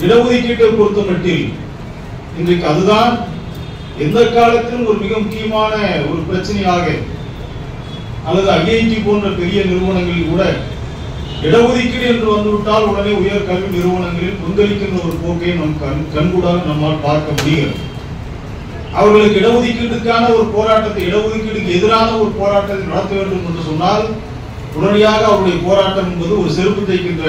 இடஒதுக்கீட்டை பொறுத்தமட்டில் இன்றைக்கு அதுதான் எந்த காலத்திலும் ஒரு மிக முக்கியமான ஒரு பிரச்சனையாக, அல்லது ஐஐடி போன்ற பெரிய நிறுவனங்களில் கூட இடஒதுக்கீடு என்று வந்துவிட்டால் உடனே உயர் கல்வி நிறுவனங்களில் கொந்தளிக்கின்ற ஒரு போக்கை நம் கண்கூடாக நம்மால் பார்க்க முடிகிறது. அவர்களுக்கு இடஒதுக்கீட்டுக்கான ஒரு போராட்டத்தை, இடஒதுக்கீடுக்கு எதிரான ஒரு போராட்டத்தை நடத்த வேண்டும் என்று சொன்னால் உடனடியாக அவருடைய போராட்டம் என்பது ஒரு செருப்பு தைக்கின்ற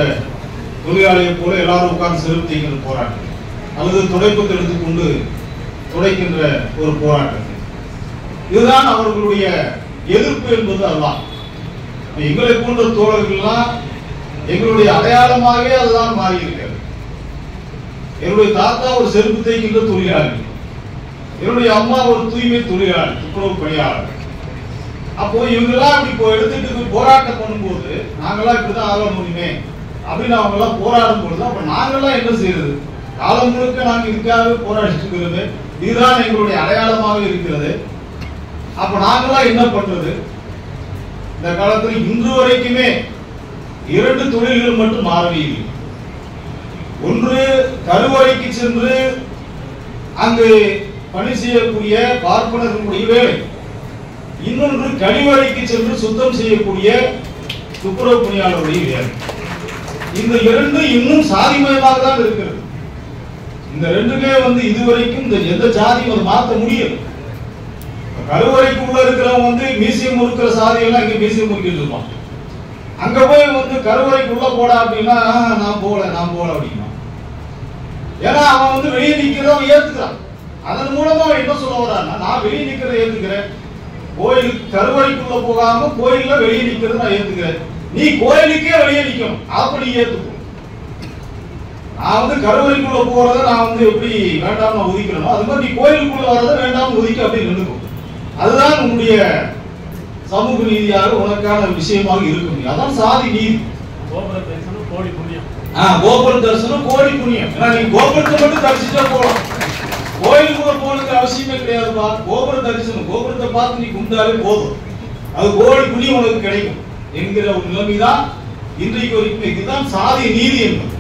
தொழிலாளியை போல எல்லாரும் உட்கார்ந்து செருப்பு தைக்கின்ற போராட்டம், அல்லது துடைப்பத்தை எடுத்துக்கொண்டு துடைக்கின்ற ஒரு போராட்டம். இதுதான் அவர்களுடைய எதிர்ப்பு என்பது. அதுதான் எங்களை போன்ற தோழர்கள்லாம் எங்களுடைய அடையாளமாகவே அதுதான் மாறி இருக்கிறது. என்னுடைய தாத்தா ஒரு செருப்பு தைக்கின்ற தொழிலாளி, என்னுடைய அம்மா ஒரு தூய்மை தொழிலாளி, துப்புரவு பணியாளர். அப்போ இவங்கெல்லாம் இப்படி எடுத்துட்டு போராட்டம் பண்ணும்போது நாங்கெல்லாம் இப்படிதான் ஆக முடியுமே அப்படின்னு அவங்க எல்லாம் போராடும் பொழுது அப்ப நாங்கெல்லாம் என்ன செய்யறது? காலம் முழுக்க நாங்க இதுக்காக போராடிட்டு இருக்கிறது, இதுதான் எங்களுடைய அடையாளமாக இருக்கிறது. அப்ப நாங்கெல்லாம் என்ன பண்றது? இந்த காலத்தில் இன்று வரைக்குமே 2 தொழில்கள் மட்டும் மாறவில்லை. ஒன்று கருவறைக்கு சென்று அங்கு பணி செய்யக்கூடிய பார்ப்பனர்களுடைய வேலை, இன்னொன்று கழிவறைக்கு சென்று சுத்தம் செய்யக்கூடிய துப்புரவு பணியாளருடைய வேலை. இந்த 2 இன்னும் சாதிமயமாக தான் இருக்கிறது. இந்த 2மே இதுவரைக்கும் எந்த ஜாதியும் அதை மாற்ற முடியும். கருவறைக்கு உள்ள இருக்கிறவங்க மியூசியம் இருக்கிற சாதியெல்லாம் இங்க மியூசியம் முறுக்கிட்டு இருப்பான். அங்க போய் கருவறைக்கு உள்ள போடா அப்படின்னா நான் போல அப்படின்னா, ஏன்னா அவன் வெளியே நிக்கிறத ஏத்துக்கிறான். அதன் மூலமா என்ன சொல்ல வர்றான்னா, நான் வெளியே நிக்கிறத ஏத்துக்கிறேன், கோயில் கருவறைக்குள்ள போகாம கோயில்ல வெளியே நிக்கிறது நான் ஏத்துக்கிறேன், நீ கோயிலுக்கே வெளியே நிக்கணும் அப்படி ஏத்துக்கோ. நான் கருவறைக்குள்ள போறத நான் எப்படி வேண்டாம் நான் ஒதுக்கிறேனோ அது மாதிரி நீ கோயிலுக்குள்ள வர்றத வேண்டாம் ஒதுக்க அப்படின்னு நினைக்கும். அதுதான் உன்னுடைய சமூக நீதியாக உனக்கான விஷயமாக இருக்க முடியும். அதான் சாதி நீதி. கோபுர தரிசனம் கோடி புண்ணியம். கோபுர தரிசனம் கோடி புண்ணியம். ஏன்னா நீ கோபுரத்தை மட்டும் தரிசிச்சா போகலாம், கோயிலுக்குள்ள போனதுக்கு அவசியமே கிடையாதுப்பா. கோபுர தரிசனம், கோபுரத்தை பார்த்து நீ கும்பிட்டாலே போதும், அது கோடி புண்ணியம் உனக்கு கிடைக்கும் என்கிற ஒரு நிலைமைதான் இன்றைக்கு வரைக்கும். இதுதான் சாதி நீதி என்பது.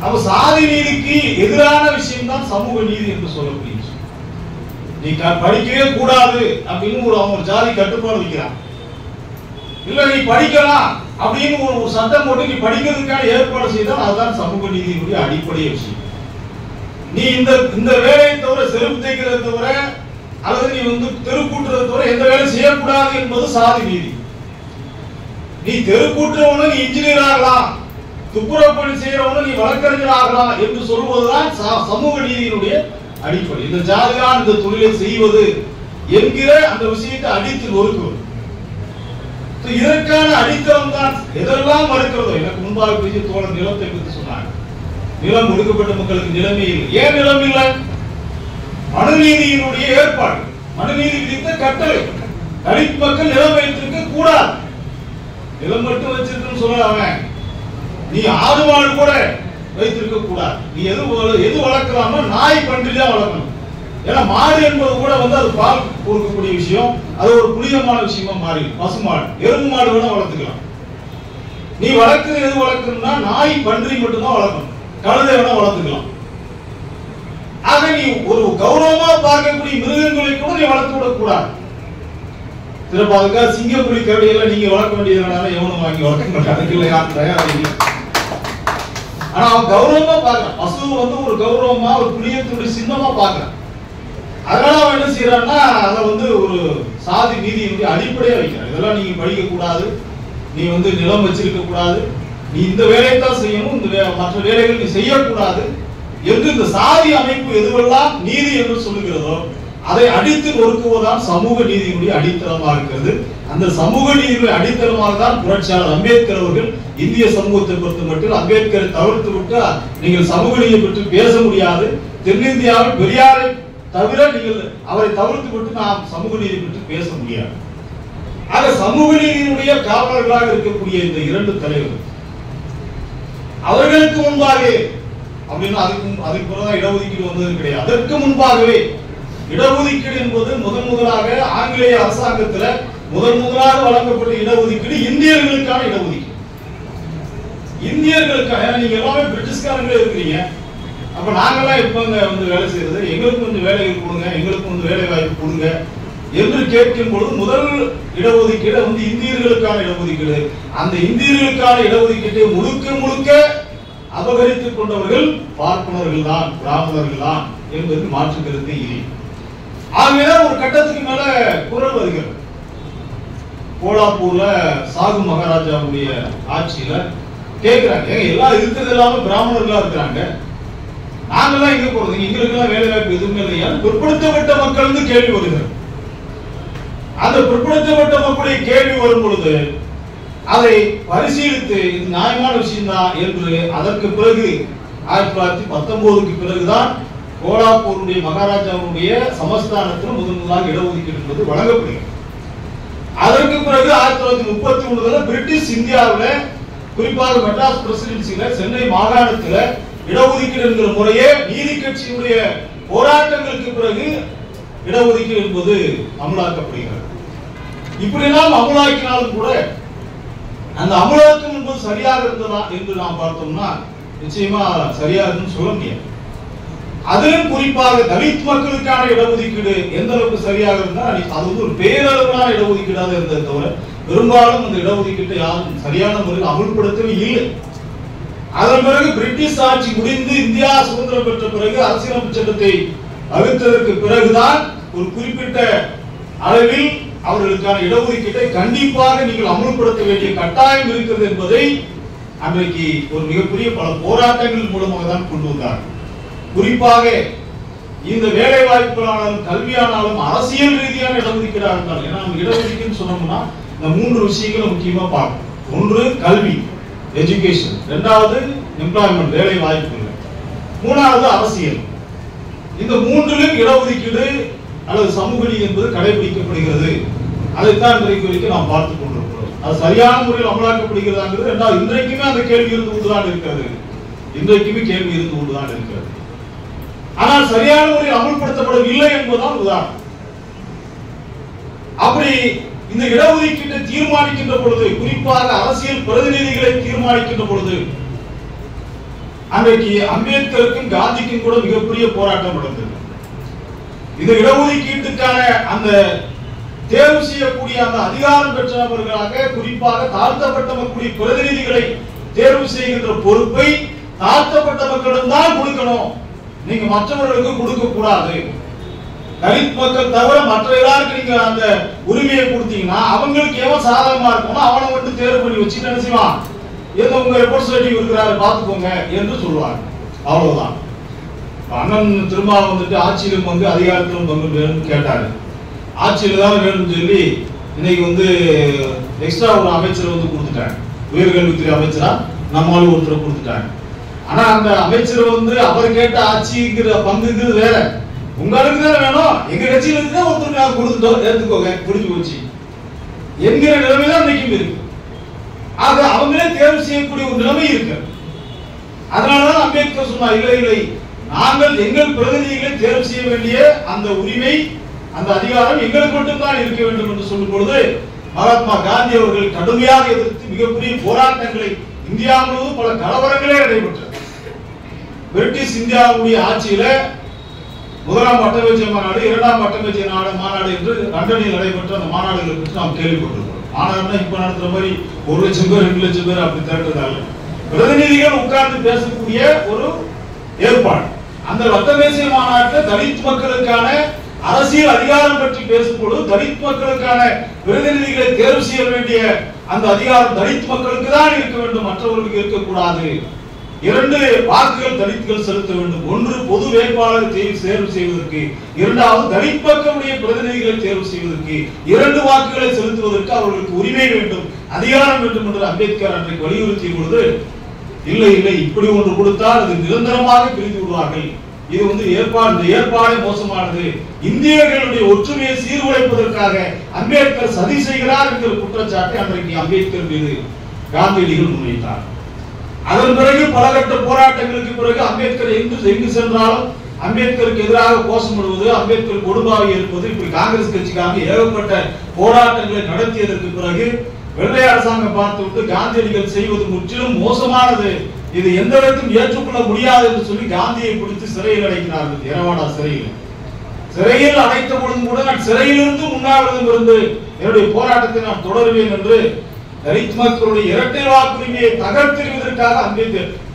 அப்ப சாதி நீதிக்கு எதிரான விஷயம் தான் சமூக நீதி என்று சொல்லக்கூடிய விஷயம். நீ படிக்கவே கூடாது அப்படின்னு ஒரு ஜாதி கட்டுப்பாடு வைக்கிறான், இல்ல நீ படிக்கலாம் அப்படின்னு ஒரு சட்டம் போட்டு நீ படிக்கிறதுக்கான ஏற்பாடு செய்தால் அதுதான் சமூக நீதியினுடைய அடிப்படை விஷயம். நீ இந்த வேலையை தவிர, செருப்பு தைக்கிறத தவிர, அல்லது நீ தெருக்கூட்டுறதை தவிர எந்த வேலை செய்யக்கூடாது என்பது சாதி நீதி. நீ தெருக்கூட்டுறவனு நீ இன்ஜினியர் ஆகலாம், துப்புரவு பணி செய்யறவனு நீ வழக்கறிஞர் ஆகலாம் என்று சொல்வதுதான் சமூக நீதியினுடைய அடிப்படை. இந்த ஜாதிதான் இந்த தொழிலை செய்வது என்கிற அந்த விஷயத்தை அடித்து நொறுக்குவது. இதற்கான அடித்தளம் தான் எதெல்லாம் மறுக்கிறதோ. எனக்கு முன்பாக பேசிய தோழர் நிலத்தை பற்றி சொன்னாங்க. நிலம் ஒடுக்கப்பட்ட மக்களுக்கு நிலைமை இல்லை. ஏன் நிலம் இல்லை? மனுநீதியினுடைய ஏற்பாடு, மனுநீதி விதித்த கட்டளை, தலித் மக்கள் நிலம் வைத்திருக்க கூடாது. நிலம் மட்டும் வச்சிருக்குன்னு சொல்லலாமே, நீ ஆடு மாடு கூட வைத்திருக்க கூடாது. நீ எது வளர்க்கலாம்னா நாய் பன்றி தான் வளர்க்கணும். ஏன்னா மாடு என்பது கூட அது பால் கொடுக்கக்கூடிய விஷயம், அது ஒரு புனிதமான விஷயமா மாறி. பசுமாடு, எருமை மாடு வேணா வளர்த்துக்கலாம். நீ வளர்க்கிறது எது வளர்க்கணும்னா நாய் பன்றி மட்டும்தான் வளர்க்கணும், கழுதை வேணா வளர்த்துக்கலாம். ஆக நீ ஒரு கௌரவமா பார்க்கக்கூடிய மிருகங்களை கூட நீ வளர்த்து விடக் கூடாது. சிறப்பாக சிங்கப்புலி கரடியெல்லாம் நீங்க வளர்க்க வேண்டியதுனால எவனும் வாங்கி வளர்க்க மாட்டாங்க. ஆனா அவன் கௌரவமா பாக்குறான். பசு ஒரு கௌரவமா, ஒரு புனிதத்துடைய சின்னமா பாக்குறான். அதனால அவன் என்ன செய்யறான்னா அதை ஒரு சாதி நீதியினுடைய அடிப்படையா வைக்கிறான். இதெல்லாம் நீங்க படிக்க கூடாது, நீ நிலம் வச்சிருக்க கூடாது, நீ இந்த வேலையை தான் செய்யணும், இந்த மற்ற வேலைகள் நீ செய்யக்கூடாது என்று இந்த சாதி அமைப்பு எதுவெல்லாம் நீதி என்று சொல்லுகிறதோ அதை அடித்து நொறுக்குவதுதான் சமூக நீதியினுடைய அடித்தளமாக இருக்கிறது. அந்த சமூக நீதியுடைய அடித்தளமாக தான் புரட்சியாளர் அம்பேத்கர் அவர்கள் இந்திய சமூகத்தை பொறுத்த மட்டும் அம்பேத்கரை தவிர்த்து விட்டு நீங்கள் சமூக நீதியை பற்றி பேச முடியாது, தென்னிந்தியாவில் பெரியாரை தவிர நீங்கள் அவரை தவிர்த்து விட்டு நாம் சமூக நீதி பற்றி பேச முடியாது. ஆக சமூக நீதியினுடைய காவலர்களாக இருக்கக்கூடிய இந்த 2 தலைவர்கள் அவர்களுக்கு முன்பாக அப்படின்னா அதுக்கு பிறகு இடஒதுக்கீடு வந்தது கிடையாது. அதற்கு முன்பாகவே இடஒதுக்கீடு என்பது முதலாக ஆங்கிலேய அரசாங்கத்தில் முதலாக வழங்கப்பட்ட இடஒதுக்கீடு இந்தியர்களுக்கான இடஒதுக்கீடு. இந்தியர்களுக்கான, நீங்க எல்லாமே பிரிட்டிஷ்காரங்களே இருக்கிறீங்க, அப்ப நாங்கெல்லாம் எப்பங்க வந்து வேலை செய்யறது, எங்களுக்கு வந்து வேலைகள் கொடுங்க, எங்களுக்கு வந்து வேலை வாய்ப்பு கொடுங்க என்று கேட்கும் பொழுது முதல் இடஒதுக்கீடு வந்து இந்தியர்களுக்கான இடஒதுக்கீடு. அந்த இந்தியர்களுக்கான இடஒதுக்கீட்டை முழுக்க முழுக்க அபகரித்துக் கொண்டவர்கள் பார்ப்பனர்கள் தான், பிராமணர்கள் தான் என்பது மாற்று கருத்து இல்லை. ஆகவேதான் ஒரு கட்டத்துக்கு மேல குரல் வருகிறது. கோலாப்பூர்ல சாகு மகாராஜாவுடைய ஆட்சியில கேட்கிறாங்க, எல்லாம் இருக்கிறது எல்லாமே பிராமணர்களா இருக்கிறாங்க, நாங்கெல்லாம் எங்க போறது, எங்களுக்கு எல்லாம் வேலை வாய்ப்பு எதுவுமே இல்லையா? பிற்படுத்தப்பட்ட மக்கள் வந்து கேள்வி வருகிறது. அந்த பிற்படுத்தப்பட்ட மக்களுடைய கேள்வி வரும் பொழுது அதை பரிசீலித்து இது நியாயமான விஷயம் தான் என்று அதற்கு பிறகு 1919க்கு பிறகுதான் கோலாப்பூருடைய மகாராஜாவுடைய சமஸ்தானத்தில் முதலாக இடஒதுக்கீடு என்பது வழங்கப்படுகிறது. அதற்கு பிறகு 1933 பிரிட்டிஷ் இந்தியாவில் குறிப்பாக மெட்ராஸ் பிரசிடென்சியில சென்னை மாகாணத்தில் இடஒதுக்கீடு என்கிற முறையே நீதி கட்சியுடைய போராட்டங்களுக்கு பிறகு இடஒதுக்கீடு என்பது அமலாக்கப்படுகிறது. இப்படியெல்லாம் அமலாக்கினாலும் கூட அந்த அமலாக்கம் என்பது சரியாக இருந்ததா என்று நாம் பார்த்தோம்னா நிச்சயமா சரியாக சொல்ல முடியாது. அதிலும் குறிப்பாக தலித் மக்களுக்கான இடஒதுக்கீடு எந்த அளவுக்கு சரியாக இருந்தால் அது வந்து ஒரு பேரளவிலான இடஒதுக்கீடாக இருந்ததை தவிர பெரும்பாலும் அந்த இடஒதுக்கீட்டை யாரும் சரியான முறையில் அமல்படுத்தவே இல்லை. அதன் பிறகு பிரிட்டிஷ் ஆட்சி முடிந்து இந்தியா சுதந்திரம் பெற்ற பிறகு அரசியலமைப்பு சட்டத்தை வகுத்ததற்கு பிறகுதான் ஒரு குறிப்பிட்ட அளவில் அவர்களுக்கான இடஒதுக்கீட்டை கண்டிப்பாக நீங்கள் அமல்படுத்த வேண்டிய கட்டாயம் இருக்கிறது என்பதை அன்றைக்கு ஒரு மிகப்பெரிய பல போராட்டங்கள் மூலமாக தான் கொண்டு வந்தார். குறிப்பாக இந்த வேலை வாய்ப்புகளானாலும் கல்வியானாலும் அரசியல் ரீதியான இடஒதுக்கீடாக இருந்தாலும், ஏன்னா நம்ம இடஒதுக்கீடு சொன்னோம்னா இந்த 3 விஷயங்களை முக்கியமா பார்க்கணும். ஒன்று கல்வி, எஜுகேஷன், இரண்டாவது எம்ப்ளாய்மெண்ட், வேலை வாய்ப்புகள், மூணாவது அரசியல். இந்த 3லும் இடஒதுக்கீடு அல்லது சமூக நீதி என்பது கடைபிடிக்கப்படுகிறது. அதைத்தான் இன்றைக்கு வரைக்கும் நாம் பார்த்துக் கொண்டிருக்கிறோம். அது சரியான முறையில் அமலாக்கப்படுகிறதாங்கிறது இரண்டாவது. இன்றைக்குமே அந்த கேள்வி இருந்து கொண்டுதான் இருக்கிறது. இன்றைக்குமே கேள்வி இருந்து கொண்டுதான் இருக்கிறது. ஆனால் சரியான முறையில் அமல்படுத்தப்படவில்லை என்பதுதான் உதாரணம். அப்படி இந்த இடஒதுக்கீட்டை தீர்மானிக்கின்ற பொழுது, குறிப்பாக அரசியல் பிரதிநிதிகளை தீர்மானிக்கின்ற பொழுது அன்றைக்கு அம்பேத்கருக்கும் காந்திக்கும் கூட மிகப்பெரிய போராட்டம் நடந்தது. இந்த இடஒதுக்கீட்டுக்கான அந்த தேர்வு செய்யக்கூடிய அந்த அதிகாரம் பெற்ற நபர்களாக குறிப்பாக தாழ்த்தப்பட்ட மக்களுடைய பிரதிநிதிகளை தேர்வு செய்கின்ற பொறுப்பை தாழ்த்தப்பட்ட மக்களிடம் கொடுக்கணும், நீங்க மற்றவர்களுக்கு கொடுக்க கூடாது. தலித் மக்கள் தவிர மற்ற எல்லாருக்கும் நீங்க அந்த உரிமையை கொடுத்தீங்கன்னா அவங்களுக்கு எவன் சாதகமா இருக்கணும் அவனை மட்டும் தேர்வு பண்ணி வச்சு என்ன செய்வான், ஏதோ உங்க ரெப்ரசன்டேட்டிவ் இருக்கிறாரு பாத்துக்கோங்க என்று சொல்லுவாங்க. அவ்வளவுதான். அண்ணன் திரும்ப வந்துட்டு ஆட்சியிலும் பங்கு அதிகாரத்திலும் பங்கு வேணும்னு கேட்டாரு. ஆட்சியில தான் வேணும்னு சொல்லி இன்னைக்கு வந்து எக்ஸ்ட்ரா ஒரு அமைச்சரை வந்து கொடுத்துட்டாங்க. உயர்கல்வித்துறை அமைச்சரா நம்மளால ஒருத்தரை கொடுத்துட்டாங்க. ஆனா அந்த அமைச்சர் வந்து அவர் கேட்ட ஆட்சிங்கிற பங்குங்கிறது வேற. உங்களுக்கு தானே வேணும், எங்க கட்சியில இருந்து ஒருத்தருக்கு நாங்க கொடுத்துட்டோம், ஏத்துக்கோங்க, புரிஞ்சு போச்சு என்கிற நிலைமைதான் இன்னைக்கும் இருக்கு. ஆக அவங்களே தேர்வு செய்யக்கூடிய ஒரு நிலைமை இருக்கு. அதனாலதான் அம்பேத்கர் சொன்னார், இல்லை இல்லை, நாங்கள் எங்கள் பிரதிநிதிகளை தேர்வு செய்ய வேண்டிய அந்த உரிமை, அந்த அதிகாரம் எங்களுக்கு மட்டும்தான் இருக்க வேண்டும் என்று சொல்லும் பொழுது மகாத்மா காந்தி அவர்கள் கடுமையாக எதிர்த்து மிகப்பெரிய போராட்டங்களை இந்தியா முழுவதும் பல கலவரங்களே நடைபெற்றது. பிரிட்டிஷ் இந்தியாவுடைய ஆட்சியில முதலாம் வட்டமேஜை மாநாடு, இரண்டாம் வட்டமேஜை மாநாடு என்று லண்டனில் நடைபெற்ற அந்த மாநாடுகளை பற்றி நாம் கேள்விப்பட்டிருக்கிறோம். மாநாடுனா இப்ப நடத்துற மாதிரி 1 லட்சம் பேர் 2 லட்சம் பேர் அப்படி திரட்டுறதால பிரதிநிதிகள் உட்கார்ந்து பேசக்கூடிய ஒரு ஏற்பாடு. அந்த வட்டமேஜை மாநாட்டில் தலித் மக்களுக்கான அரசியல் அதிகாரம் பற்றி பேசும்பொழுது தலித் மக்களுக்கான பிரதிநிதிகளை தேர்வு செய்ய வேண்டிய அந்த அதிகாரம் தலித் மக்களுக்கு தான் இருக்க வேண்டும், மற்றவர்களுக்கு இருக்கக்கூடாது. 2 வாக்குகள் தலித்கள் செலுத்த வேண்டும். ஒன்று பொது வேட்பாளரை தேர்வு செய்வதற்கு, இரண்டாவது தலித் மக்களுடைய பிரதிநிதிகளை தேர்வு செய்வதற்கு 2 வாக்குகளை செலுத்துவதற்கு அவர்களுக்கு உரிமை வேண்டும், அதிகாரம் வேண்டும் என்று அம்பேத்கர் அன்றைக்கு வலியுறுத்திய பொழுது இல்லை இல்லை, இப்படி ஒன்று கொடுத்தால் அது நிரந்தரமாக பிரித்து விடுவார்கள், இது வந்து ஏற்பாடே மோசமானது, இந்தியர்களுடைய ஒற்றுமையை சீர்குலைப்பதற்காக அம்பேத்கர் சதி செய்கிறார் என்கிற குற்றச்சாட்டை அன்றைக்கு அம்பேத்கர் மீது காந்தியடிகள் முன்வைத்தார். அதன் பிறகு பலகட்ட போராட்டங்களுக்கு பிறகு அம்பேத்கர் எங்கு சென்றாலும் அம்பேத்கருக்கு எதிராக கோஷமிடுவது, அம்பேத்கர் கொடும்பாவை இருப்பது, இப்படி காங்கிரஸ் கட்சிக்காக ஏகப்பட்ட போராட்டங்களை நடத்தியதற்கு பிறகு வெள்ளை அரசாங்கம் பார்த்துவிட்டு காந்தியடிகள் செய்வது முற்றிலும் மோசமானது, இது எந்த விதத்திலும் ஏற்றுக்கொள்ள முடியாது என்று சொல்லி காந்தியை பிடித்து சிறையில் அடைக்கிறார்கள். எரவாடா சிறையில் அடைத்த பொழுது கூட நான் சிறையிலிருந்து உண்ணாவிரதம் இருந்து என்னுடைய போராட்டத்தை நான் தொடருவேன் என்று தலித் மக்களுடைய இரட்டை வாக்குரிமையை தகர்த்தெறிவதற்காக அங்கே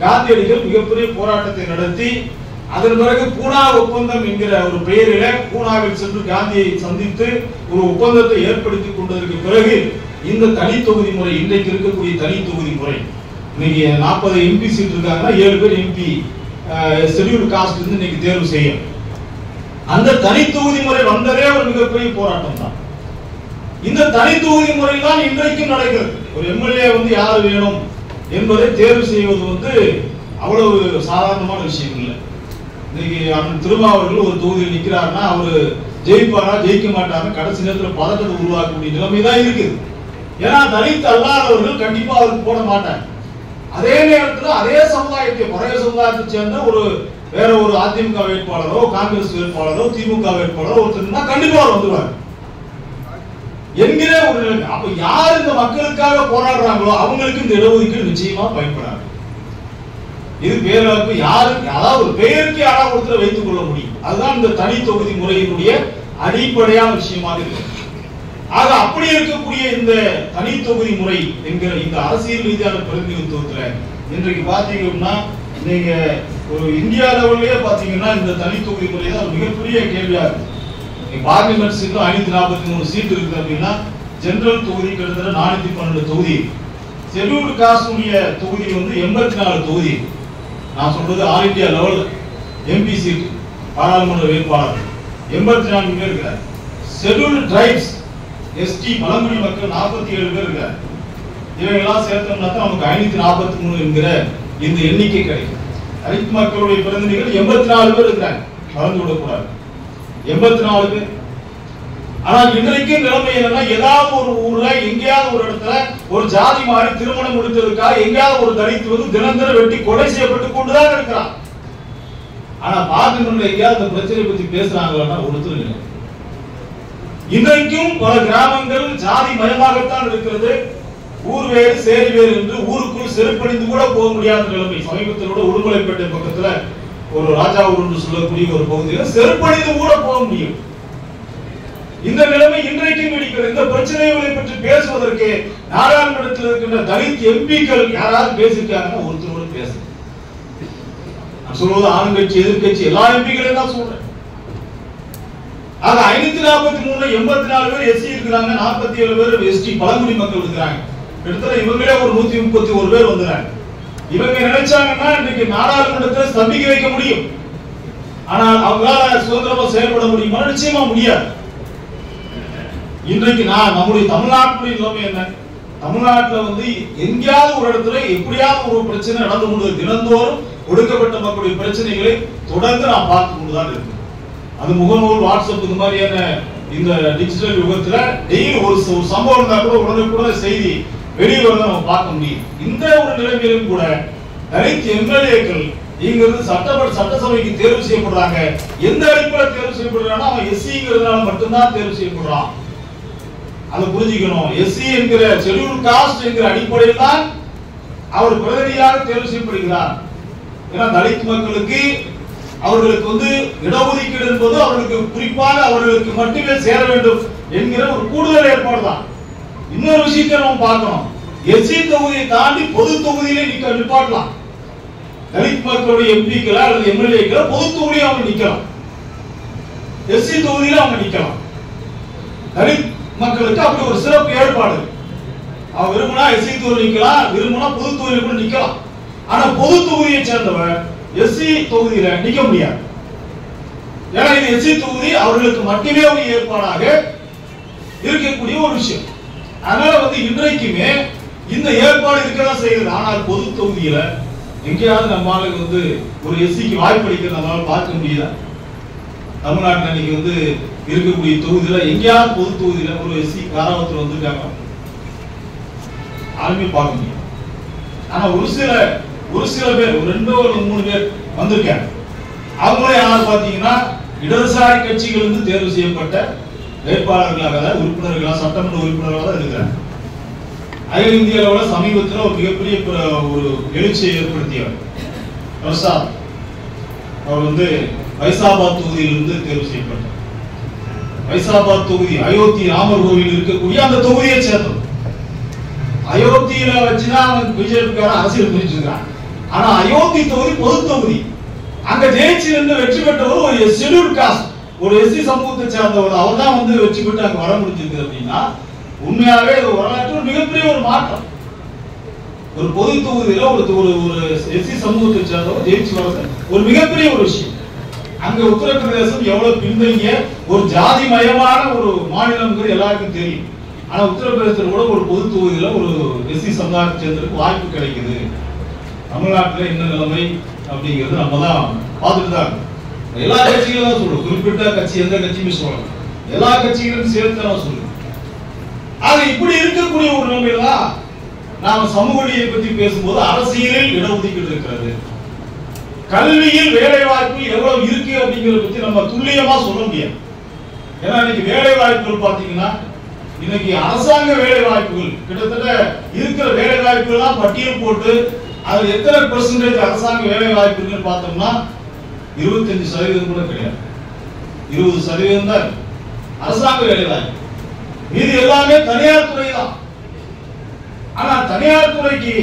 காந்தியடிகள் மிகப்பெரிய போராட்டத்தை நடத்தி அதன் பிறகு பூனா ஒப்பந்தம் என்கிற ஒரு பெயரில பூனாவில் சென்று காந்தியை சந்தித்து ஒரு ஒப்பந்தத்தை ஏற்படுத்தி கொண்டதற்கு பிறகு இந்த தனி தொகுதி முறை, இன்றைக்கு இருக்கக்கூடிய தனி தொகுதி முறை, இன்னைக்கு 40 எம்பி சீட் இருக்காங்கன்னா 7 பேர் எம்பி ஷெட்யூல்டு காஸ்ட் இருந்து இன்னைக்கு தேர்வு செய்யும். அந்த தனி தொகுதி முறை வந்ததே ஒரு மிகப்பெரிய போராட்டம் தான். இந்த தனி தொகுதி முறை தான் இன்றைக்கும் நடக்கிறது. ஒரு எம்எல்ஏ யாரு வேணும் என்பதை தேர்வு செய்வது அவ்வளவு சாதாரணமான விஷயம் இல்லை. இன்னைக்கு அண்ணன் திருமாவர்கள் ஒரு தொகுதியில் நிற்கிறாருன்னா அவரு ஜெயிப்பாரா ஜெயிக்க மாட்டாங்க, கடைசி நேரத்தில் பதட்டத்தை உருவாக்கக்கூடிய நிலைமை தான் இருக்குது. ஏன்னா தலித் அல்லாதவர்கள் கண்டிப்பா அவருக்கு போட மாட்டாங்க. அதே நேரத்தில் அதே சமுதாயத்தை, பழைய சமுதாயத்தை சேர்ந்த வேற ஒரு அதிமுக வேட்பாளரோ காங்கிரஸ் வேட்பாளரோ திமுக வேட்பாளரோ ஒருத்தர் கண்டிப்பா வந்துருவாங்க என்கிற ஒரு நிலைமை. அப்ப யார் இந்த மக்களுக்காக போராடுறாங்களோ அவங்களுக்கு இந்த இடஒதுக்கீடு நிச்சயமா பயன்படாது. இது பேரளவுக்கு யாரு, அதாவது ஒரு பெயருக்கு யாராவது ஒருத்தரை வைத்துக் கொள்ள முடியும். அதுதான் இந்த தனி தொகுதி முறையினுடைய அடிப்படையான விஷயமாக இருக்கு. ஆக அப்படி இருக்கக்கூடிய இந்த தனி தொகுதி முறை என்கிற இந்த அரசியல் ரீதியான பிரதிநிதித்துவத்துல இன்றைக்கு பாத்தீங்கன்னா நீங்க ஒரு இந்தியா லெவல்லே பாத்தீங்கன்னா இந்த தனி தொகுதி முறை தான் மிகப்பெரிய கேள்வியா இருக்கு. பார்லிமெண்ட் சீட்ல 543 சீட் இருக்கு அப்படின்னா ஜெனரல் தொகுதி கிட்டத்தட்ட 412 தொகுதி, ஷெட்யூல்டு காஸ்ட் தொகுதி 84 தொகுதி. நான் சொல்றது all India level MP seat பாராளுமன்ற வேட்பாளர் 84 பேர் இருக்காரு. ஷெட்யூல்டு டிரைப்ஸ் எஸ்டி பழங்குடி மக்கள் 47 பேர் இருக்காரு. இவங்கெல்லாம் சேர்த்தோம்னா தான் நமக்கு 543 என்கிற இந்த எண்ணிக்கை கிடைக்கும். தலித் மக்களுடைய பிரதிநிதிகள் 84 பேர் இருக்காங்க, மறந்து விடக்கூடாது, 84 பேர். ஆனா இன்றைக்கு நிலைமை என்னன்னா, ஏதாவது ஒரு ஊர்ல எங்கேயாவது ஒரு இடத்துல ஒரு ஜாதி மாறி திருமணம் முடித்ததுக்காக எங்கேயாவது ஒரு தலித் தினந்தர வெட்டி கொலை செய்யப்பட்டு கொண்டுதான் இருக்கிறான். ஆனா பார்லிமெண்ட்ல எங்கேயாவது இந்த பிரச்சனை பத்தி பேசுறாங்கன்னா ஒருத்தர் இல்லை. இன்றைக்கும் பல கிராமங்கள் ஜாதி மயமாகத்தான் இருக்கிறது. ஊர் வேறு சேரி வேறு என்று ஊருக்குள் செருப்பணிந்து கூட போக முடியாத நிலைமை. சமீபத்தில் கூட உடுமலைப்பேட்டை பக்கத்துல ஒரு ராஜாவூர் என்று சொல்லக்கூடிய ஒரு பகுதியில் செருப்பணிந்து கூட போக முடியும். இந்த நிலைமை இன்றைக்கும் நீடிக்கிறது. இந்த பிரச்சனைகளை பற்றி பேசுவதற்கு நாடாளுமன்றத்தில் இருக்கின்ற தலித் எம்பிக்கள் யாராவது பேசிருக்காங்கன்னா ஒருத்தரோடு பேச. நான் சொல்வது ஆளுங்கட்சி எதிர்கட்சி எல்லா எம்பிக்களையும் தான் சொல்றேன். ஆக 543 84 பேர் எஸ்சி இருக்கிறாங்க, 47 பேர் எஸ்டி பழங்குடி மக்கள் இருக்கிறாங்க. கிட்டத்தட்ட இவங்களே ஒரு 131 பேர் வந்துறாங்க. இவங்க நினைச்சாங்கன்னா இன்னைக்கு நாடாளுமன்றத்தில் ஸ்தம்பிக்க வைக்க முடியும். ஆனால் அவங்களால சுதந்திரமா செயல்பட முடியுமா? நிச்சயமா முடியாது. இன்றைக்கு நம்முடைய தமிழ்நாட்டுடைய நிலைமை என்ன? தமிழ்நாட்டில் எங்கேயாவது ஒரு இடத்துல எப்படியாவது ஒரு பிரச்சனை நடந்து கொண்டு தினந்தோறும் ஒடுக்கப்பட்ட மக்களுடைய பிரச்சனைகளை தொடர்ந்து நாம் பார்த்து கொண்டுதான் இருக்கு. அது முகநூல், வாட்ஸ்அப் இந்த மாதிரியான இந்த டிஜிட்டல் யுகத்துல டெய்லி ஒரு சம்பவம் இருந்தா கூட உடனுக்குடன் செய்தி வெளியே வரத நம்ம பார்க்க முடியும். இந்த ஒரு நிலைமையிலும் கூட தலித் எம்எல்ஏக்கள் இங்கிருந்து சட்டசபைக்கு தேர்வு செய்யப்படுறாங்க. எந்த அடிப்படையில் தேர்வு செய்யப்படுறாங்கன்னா அவன் எஸ்சிங்கிறதுனால மட்டும்தான் தேர்வு செய்யப்படுறான். அதை புரிஞ்சுக்கணும். எஸ்சி என்கிற ஷெட்யூல்டு காஸ்ட் என்கிற அடிப்படையில் தான் அவர் பிரதிநிதியாக தேர்வு செய்யப்படுகிறார். ஏன்னா தலித் மக்களுக்கு அவர்களுக்கு இடஒதுக்கீடு என்பது அவர்களுக்கு குறிப்பாக அவர்களுக்கு மட்டுமே சேர வேண்டும் என்கிற ஒரு கூடுதல் ஏற்பாடு தான். இன்னொரு விஷயத்தை நம்ம பார்க்கணும். எஸ்சி தொகுதியை தாண்டி பொது தொகுதியிலே நிப்பாட்டலாம். தலித் மக்களுடைய எம்பிக்களா அல்லது எம்எல்ஏக்களா பொது தொகுதியில அவங்க நிக்கலாம், எஸ்சி தொகுதியில அவங்க நிக்கலாம். தலித் மக்களுக்கு அப்படி ஒரு சிறப்பு ஏற்பாடு. அவ விரும்பினா எஸ்சி தொகுதியில் நிக்கலாம், விரும்பினா பொது தொகுதியில் கூட நிக்கலாம். ஆனா பொது தொகுதியை சேர்ந்தவர் எஸ்சி தொகுதியில நிக்க முடியாது. ஏன்னா இது எஸ்சி தொகுதி அவர்களுக்கு மட்டுமே ஒரு ஏற்பாடாக இருக்கக்கூடிய ஒரு விஷயம். அதனால இன்றைக்குமே இந்த ஏற்பாடு இருக்கதான் செய்யுது. ஆனால் பொது தொகுதியில எங்கேயாவது நம்மளுக்கு ஒரு எஸ்சிக்கு வாய்ப்பளிக்க நம்மளால பார்க்க முடியுதா? தமிழ்நாட்டில் இன்னைக்கு இருக்கக்கூடிய தொகுதியில எங்கேயாவது பொது தொகுதியில ஒரு எஸ்சி காராவத்தில் வந்திருக்காங்க யாருமே பார்க்க முடியும். ஆனா ஒரு சில பேர், ஒரு 2 or 3 பேர் வந்திருக்காங்க. அவங்களே யார் பாத்தீங்கன்னா இடதுசாரி கட்சிகள் தேர்வு செய்யப்பட்ட வேட்பாளர்களாக, உறுப்பினர்களாக, சட்டமன்ற உறுப்பினர்களாக தான் இருக்கிறாங்க. அகில இந்திய அளவில் சமீபத்தில் ஒரு மிகப்பெரிய ஒரு எழுச்சியை ஏற்படுத்தியவர் பிரசாத். அவர் வந்து ஃபைசாபாத் தொகுதியிலிருந்து தேர்வு செய்யப்பட்டார். ஃபைசாபாத் தொகுதி அயோத்தி ராமர் கோவில் இருக்கக்கூடிய அந்த தொகுதியை சேர்ந்தது. அயோத்தியில வச்சுதான் அவன் பிஜேபிக்காரன் அரசியல் புரிஞ்சுட்டு இருக்கான். ஆனா அயோத்தி தொகுதி பொது தொகுதி. அங்க ஜெயிச்சு நின்று வெற்றி பெற்றவர் ஒரு ஷெட்யூல்ட் காஸ்ட், ஒரு எஸ்சி சமூகத்தை சேர்ந்தவர். அவர் தான் வந்து வெற்றி பெற்று அங்க வர முடிஞ்சிருக்கு அப்படின்னா உண்மையாவே வரலாற்று மிகப்பெரிய ஒரு மாற்றம். ஒரு பொது தொகுதியில ஒரு எஸ்சி சமூகத்தை சேர்ந்தவர் ஜெயிச்சு வர்றது ஒரு மிகப்பெரிய ஒரு விஷயம். அங்க உத்தரப்பிரதேசம் எவ்வளவு பின்தங்கிய ஒரு ஜாதி மயமான ஒரு மாநிலம்ங்கிறது எல்லாருக்கும் தெரியும். ஆனா உத்தரப்பிரதேசத்தில் கூட ஒரு பொது தொகுதியில ஒரு எஸ்சி சமுதாயத்தை சேர்ந்ததுக்கு வாய்ப்பு கிடைக்குது. தமிழ்நாட்டில் என்ன நிலைமை அப்படிங்கிறது நம்ம தான் பார்த்துட்டு தான் எல்லா கட்சிகளும் தான் சொல்றோம். குறிப்பிட்ட கட்சி எந்த கட்சியுமே சொல்லலாம், எல்லா கட்சிகளும் சேர்த்து தான் சொல்லுவோம். ஆக இப்படி இருக்கக்கூடிய ஒரு நிலைமையில தான் நாம சமூக நீதியை பற்றி பேசும்போது அரசியலில் இடஒதுக்கீடு இருக்கிறது, கல்வியில் வேலை வாய்ப்பு எவ்வளவு இருக்கு அப்படிங்கிறத பத்தி நம்ம துல்லியமா சொல்ல முடியாது. ஏன்னா இன்னைக்கு வேலை வாய்ப்புகள் பாத்தீங்கன்னா இன்னைக்கு அரசாங்க வேலை வாய்ப்புகள் கிட்டத்தட்ட இருக்கிற வேலை வாய்ப்புகள் பட்டியல் போட்டு அது எத்தனை பெர்சன்டேஜ் அரசாங்க வேலை வாய்ப்புகள் பார்த்தோம்னா 25% கூட கிடையாது. 20% தான் அரசாங்க வேலை வாய்ப்பு, இது எல்லாமே தனியார் துறை தான். ஆனா தனியார் துறைக்கு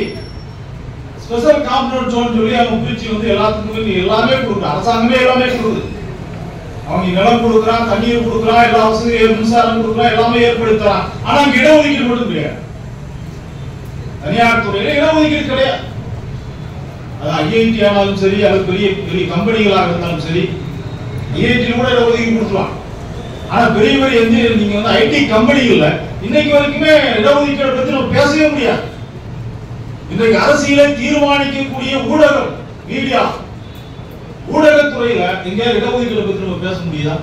ஸ்பெஷல் காம்பனன்ட் ஜோன் சொல்லி அவங்க பிரிச்சு வந்து எல்லாத்துக்குமே எல்லாமே கொடுக்குறாங்க. அரசாங்கமே எல்லாமே கொடுக்குது. அவங்க நிலம் கொடுக்குறான், தண்ணீர் கொடுக்குறான், எல்லா வசதியும் மின்சாரம் கொடுக்குறான், எல்லாமே ஏற்படுத்துறான். ஆனா அங்க இடஒதுக்கீடு மட்டும் கிடையாது. தனியார் துறையில இடஒதுக்கீடு கிடையாது. அது ஐஐடி ஆனாலும் சரி, அது பெரிய பெரிய கம்பெனிகளாக இருந்தாலும் சரி, ஐஐடி கூட இடஒதுக்கீடு கொடுத்துருவாங்க. ஆனா பெரிய பெரிய நீங்க வந்து ஐடி கம்பெனிகள்ல இன்னைக்கு வரைக்குமே இடஒதுக்கீடு பத்தி நம்ம பேசவே முடியாது. இன்றைக்கு அரசியலை தீர்மானிக்கக்கூடிய ஊடகம், மீடியா, ஊடகத்துறையில எங்க இடஒதுக்கீடு பத்தி நம்ம பேச முடியுதா?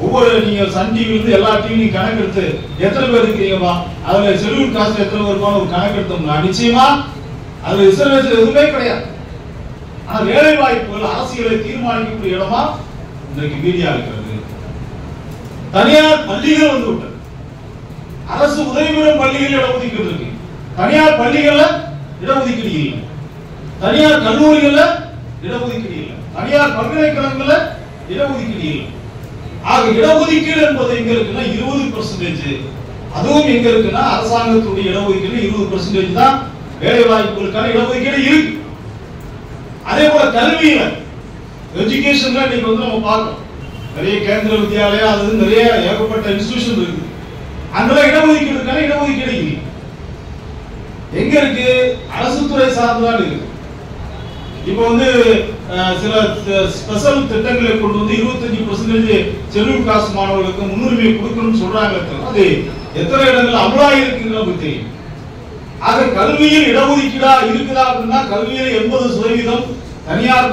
ஒவ்வொரு நீங்க சன் டிவி இருந்து எல்லா டிவியும் கணக்கு எடுத்து எத்தனை பேர் இருக்கீங்கப்பா, அதுல ஷெட்யூல் காஸ்ட் எத்தனை பேருப்பான ஒரு கணக்கு எடுத்தோம்னா நிச்சயமா அதுல ரிசர்வேஷன் எதுவுமே கிடையாது. ஆனா வேலை வாய்ப்புகள் அரசியலை தீர்மானிக்கக்கூடிய இடமா இன்றைக்கு மீடியா இருக்கிறது. தனியார் பள்ளிகள் வந்து விட்டது. அரசு உதவி பெறும் பள்ளிகள் இடஒதுக்கீடு இருக்கு, தனியார் பள்ளிகள்ல இடஒதுக்கீடு இல்லை, தனியார் கல்லூரிகள்ல இடஒதுக்கீடு இல்லை, தனியார் பல்கலைக்கழகங்கள்ல இடஒதுக்கீடு இல்லை. ஆக இடஒதுக்கீடு என்பது எங்க இருக்குன்னா 20%. அதுவும் எங்க இருக்குன்னா அரசாங்கத்துடைய இடஒதுக்கீடு 20% தான் வேலை வாய்ப்புகளுக்கான இடஒதுக்கீடு இருக்கு. அதே போல கல்வியில எஜுகேஷன்ல இன்னைக்கு வந்து நம்ம பார்க்கணும், நிறைய கேந்திர வித்யாலயா அது நிறைய ஏகப்பட்ட இன்ஸ்டிடியூஷன் இருக்கு. அங்கெல்லாம் இடஒதுக்கீடுக்கான இடஒதுக்கீடு இல்லை. எங்க இருக்கு? அரசு துறை சார்ந்துதான் இருக்கு. இப்போ வந்து சில ஸ்பெஷல் திட்டங்களை கொண்டு வந்து 25% ஷெட்யூல் காஸ்ட் மாணவர்களுக்கு முன்னுரிமை கொடுக்கணும்னு சொல்றாங்க. அது எத்தனை இடங்கள் அமலாகி இருக்குன்னு நமக்கு தெரியும். ஆக கல்வியில் இடஒதுக்கீடா இருக்குதா அப்படின்னா கல்வியில் 80% தனியார்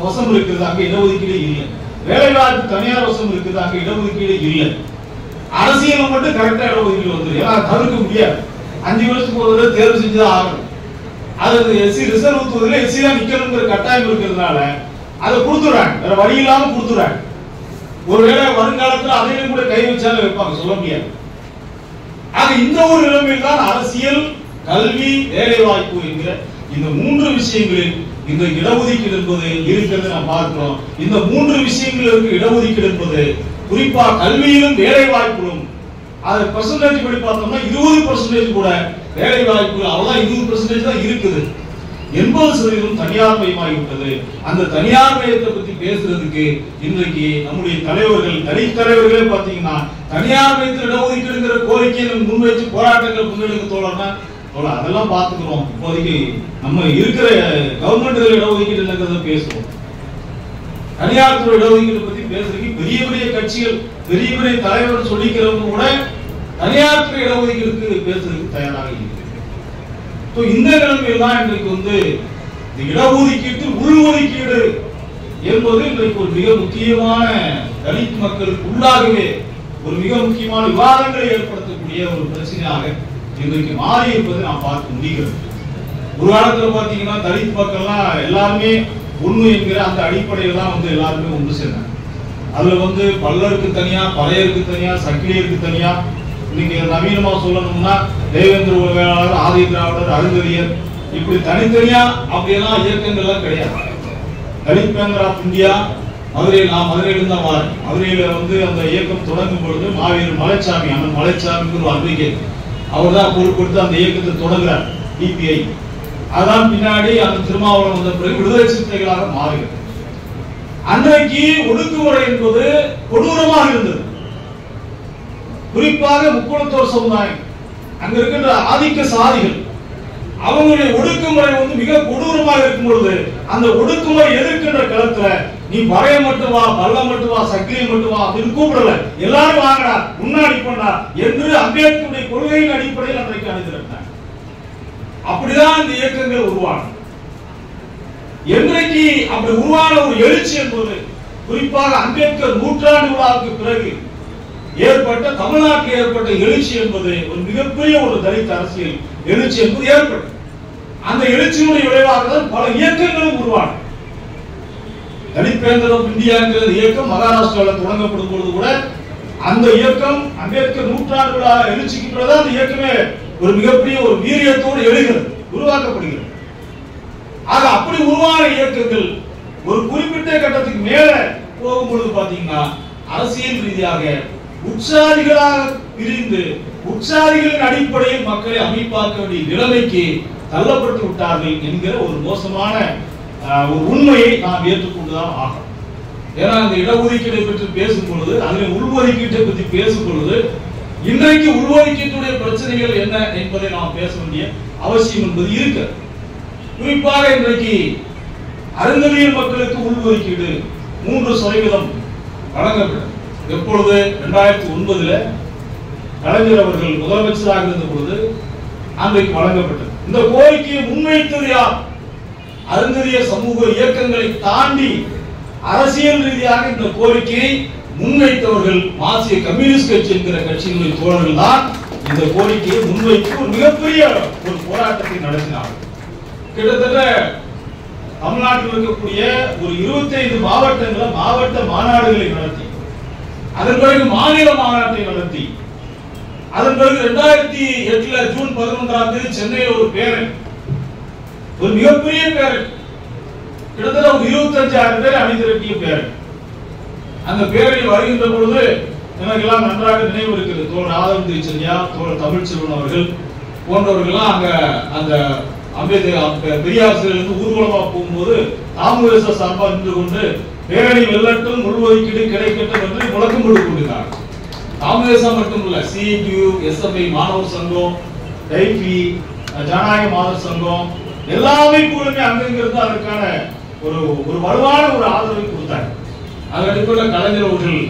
வசம் இருக்குது, அங்க இடஒதுக்கீடு இல்லை. வேலை வாய்ப்பு தனியார் வசம் இருக்குது, அங்க இடஒதுக்கீடு இல்லை. அரசியல் மட்டும் கரெக்டா இடஒதுக்கீடு வந்துடும். ஏன்னா தவிர்க்க முடியாது, 5 வருஷத்துக்கு ஒரு தடவை தேர்வு செஞ்சுதான் ஆகணும். அது எஸ்சி ரிசர்வ் தொகுதியில எஸ்சி தான் நிக்கணுங்கிற கட்டாயம் இருக்கிறதுனால அதை கொடுத்துறாங்க, வேற வழி இல்லாம கொடுத்துறாங்க. ஒருவேளை வருங்காலத்தில் அதையும் கூட கை வச்சாலும் வைப்பாங்க, சொல்ல முடியாது. ஆக இந்த ஒரு நிலைமையில் தான் அரசியல், கல்வி, வேலை வாய்ப்பு என்கிற இந்த 3 விஷயங்களில் இந்த இடஒதுக்கீடு என்பது இருக்கிறது நாம் பார்க்கிறோம். இந்த 3 விஷயங்களுக்கு இடஒதுக்கீடு என்பது குறிப்பா கல்வியிலும் வேலை வாய்ப்பிலும் அது பெர்சன்டேஜ் படி பார்த்தோம்னா 20% கூட வேலை வாய்ப்புகள் அவ்வளவுதான் 20% தான் இருக்குது. 80% தனியார் மயமாகிவிட்டது. அந்த தனியார் மயத்தை பத்தி பேசுறதுக்கு இன்றைக்கு நம்முடைய தலைவர்கள், தனித்தலைவர்களே பாத்தீங்கன்னா தனியார் மயத்தில் இடஒதுக்கீடுங்கிற கோரிக்கையை முன்வைச்சு போராட்டங்கள் முன்னெடுக்க தோழர்னா அதெல்லாம் பாத்துக்கிறோம். இப்போதைக்கு நம்ம இருக்கிற கவர்மெண்ட் இடஒதுக்கீடு என்னங்கிறத பேசுவோம். தனியார் துறை இடஒதுக்கீடு பத்தி பேசுறதுக்கு பெரிய பெரிய கட்சிகள், பெரிய பெரிய தலைவர் சொல்லிக்கிறவங்க கூட தனியார் துறை இடஒதுக்கீடுக்கு பேசுறதுக்கு தயாராக இருக்கு. இந்த நிலைமையில் தான் இன்றைக்கு வந்து இடஒதுக்கீட்டு உள்ஒதுக்கீடு என்பது இன்றைக்கு ஒரு மிக முக்கியமான தலித் மக்களுக்கு உள்ளாகவே ஒரு மிக முக்கியமான விவாதங்களை ஏற்படுத்தக்கூடிய ஒரு பிரச்சனையாக இன்றைக்கு மாறி இருப்பதை நாம் பார்க்க முடிகிறது. ஒரு காலத்தில் பார்த்தீங்கன்னா தலித் மக்கள்லாம் எல்லாருமே ஒண்ணு என்கிற அந்த அடிப்படையில் தான் வந்து எல்லாருமே ஒன்று சேர்ந்தாங்க. அதுல வந்து பல்லருக்கு தனியா, பறையருக்கு தனியா, சக்கிலியருக்கு தனியா, இன்னைக்கு நவீனமா சொல்லணும்னா தேவேந்திர உலகாளர், ஆதி திராவிடர், அருந்ததியர் இப்படி தனித்தனியா அப்படியெல்லாம் இயக்கங்கள்லாம் கிடையாது. தலித் பேந்தர் ஆஃப் இந்தியா மதுரையில், நான் மதுரையிலிருந்து தான் வரேன். மதுரையில அந்த இயக்கம் தொடங்கும் பொழுது மாவீரர் மலைச்சாமி, அண்ணன் மலைச்சாமி ஒரு அட்வொகேட், அவர் தான் பொறுப்பெடுத்து அந்த இயக்கத்தை தொடங்குறார், டிபிஐ. அதான் பின்னாடி அந்த திருமாவளவன் வந்த பிறகு விடுதலை சிறுத்தைகளாக மாறுகிறது. அன்றைக்கு ஒடுக்குமுறை என்பது கொடூரமாக இருந்தது. குறிப்பாக முக்குளத்தோர் சமுதாயம், அங்க இருக்கின்ற ஆதிக்க சாதிகள், அவங்களுடைய ஒடுக்குமுறை மிக கொடூரமாக இருக்கும் பொழுது அந்த ஒடுக்குமுறை எதிர்க்கின்ற களத்துல நீ பறைய மட்டும் வா, பல்ல மட்டும் வா, சக்கிலியை மட்டும் வா அப்படின்னு கூப்பிடல, எல்லாரும் வாங்கடா, முன்னாடி பண்ணா என்று அம்பேத்கருடைய கொள்கையின் அடிப்படையில் அன்றைக்கு அணிதிரட்டாங்க. அப்படிதான் இந்த இயக்கங்கள் உருவான. என்றைக்கு அப்படி உருவான ஒரு எழுச்சி என்பது குறிப்பாக அம்பேத்கர் நூற்றாண்டு விழாவுக்கு பிறகு ஏற்பட்ட தமிழ்நாட்டில் ஏற்பட்ட எழுச்சி என்பது ஒரு மிகப்பெரிய ஒரு தலித் அரசியல் எழுச்சி என்பது ஏற்பட்டது. அந்த எழுச்சியினுடைய விளைவாக தான் பல இயக்கங்களும் உருவான. தலித் பேந்தர் ஆஃப் இந்தியா என்கிற இயக்கம் மகாராஷ்டிராவில் தொடங்கப்படும் பொழுது கூட அந்த இயக்கம் அம்பேத்கர் நூற்றாண்டு விழா எழுச்சிக்கு பிறகு அந்த இயக்கமே ஒரு மிகப்பெரிய ஒரு வீரியத்தோடு எழுகிறது, உருவாக்கப்படுகிறது. ஆக அப்படி உருவான இயக்கங்கள் ஒரு குறிப்பிட்ட கட்டத்துக்கு மேல போகும் பொழுது பாத்தீங்கன்னா அரசியல் ரீதியாக உற்சாதிகளாக பிரிந்து உற்சாதிகளின் அடிப்படையில் மக்களை அமைப்பாக்க வேண்டிய நிலைமைக்கு தள்ளப்பட்டு விட்டார்கள் என்கிற ஒரு மோசமான ஒரு உண்மையை நாம் ஏற்றுக்கொண்டுதான் ஆகும். ஏன்னா அந்த இடஒதுக்கீட்டை பற்றி பேசும் பொழுது, அதில் உள்ஒதுக்கீட்டை பற்றி பேசும் பொழுது இன்றைக்கு உள்ஒதுக்கீட்டுடைய பிரச்சனைகள் என்ன என்பதை நாம் பேச வேண்டிய அவசியம் என்பது இருக்கு. குறிப்பாக இன்றைக்கு அருந்ததியர் மக்களுக்கு உள்ஒதுக்கீடு 3% வழங்கப்பட்டது. எப்பொழுது? 2009 கலைஞர் அவர்கள் முதலமைச்சராக இருந்த பொழுது அன்றைக்கு வழங்கப்பட்டது. இந்த கோரிக்கையை முன்வைத்தது யார்? அருந்ததியர் சமூக இயக்கங்களை தாண்டி அரசியல் ரீதியாக இந்த கோரிக்கையை முன்வைத்தவர்கள் மார்க்சிய கம்யூனிஸ்ட் கட்சி என்கிற கட்சியினுடைய தோழர்கள் தான் இந்த கோரிக்கையை முன்வைத்து ஒரு மிகப்பெரிய ஒரு போராட்டத்தை நடத்தினார்கள். கிட்டத்தட்ட தமிழ்நாட்டில் இருக்கக்கூடிய ஒரு 25 மாவட்டங்களில் மாவட்ட மாநாடுகளை நடத்தி, அதன் பிறகு மாநில மாநாட்டை நடத்தி, அதன் பிறகு 2008 ஜூன் 11ஆம் தேதி சென்னையில் ஒரு பேரணி, ஒரு மிகப்பெரிய பேரணி, கிட்டத்தட்ட ஒரு 25,000 பேர் அணிதிரட்டிய பேரணி. அந்த பேரணி வருகின்ற பொழுது எனக்கு எல்லாம் நன்றாக நினைவு இருக்கிறது. தோழர் ஆதவன் திருச்செல்வியா, தோழர் தமிழ்ச்செல்வன் அவர்கள் போன்றவர்கள்லாம் அங்க அந்த அம்பேத்கர் பெரியார் சிலையிலிருந்து ஊர்வலமா போகும்போது தாமுக சார்பா நின்று கொண்டு பேரணி வெல்லட்டும், உள்ஒதுக்கீடு கிடைக்கட்டும் என்று முழக்கம் கொடுத்து கொண்டிருந்தார். தாமுக மட்டும் இல்ல, சிஐடியு, எஸ்எஃப்ஐ மாணவர் சங்கம், டைபி, ஜனநாயக மாதர் சங்கம் எல்லா அமைப்புகளுமே அங்கிருந்து அதற்கான ஒரு வலுவான ஒரு ஆதரவை கொடுத்தாங்க. அது அடிப்படையில் கலைஞர் அவர்கள்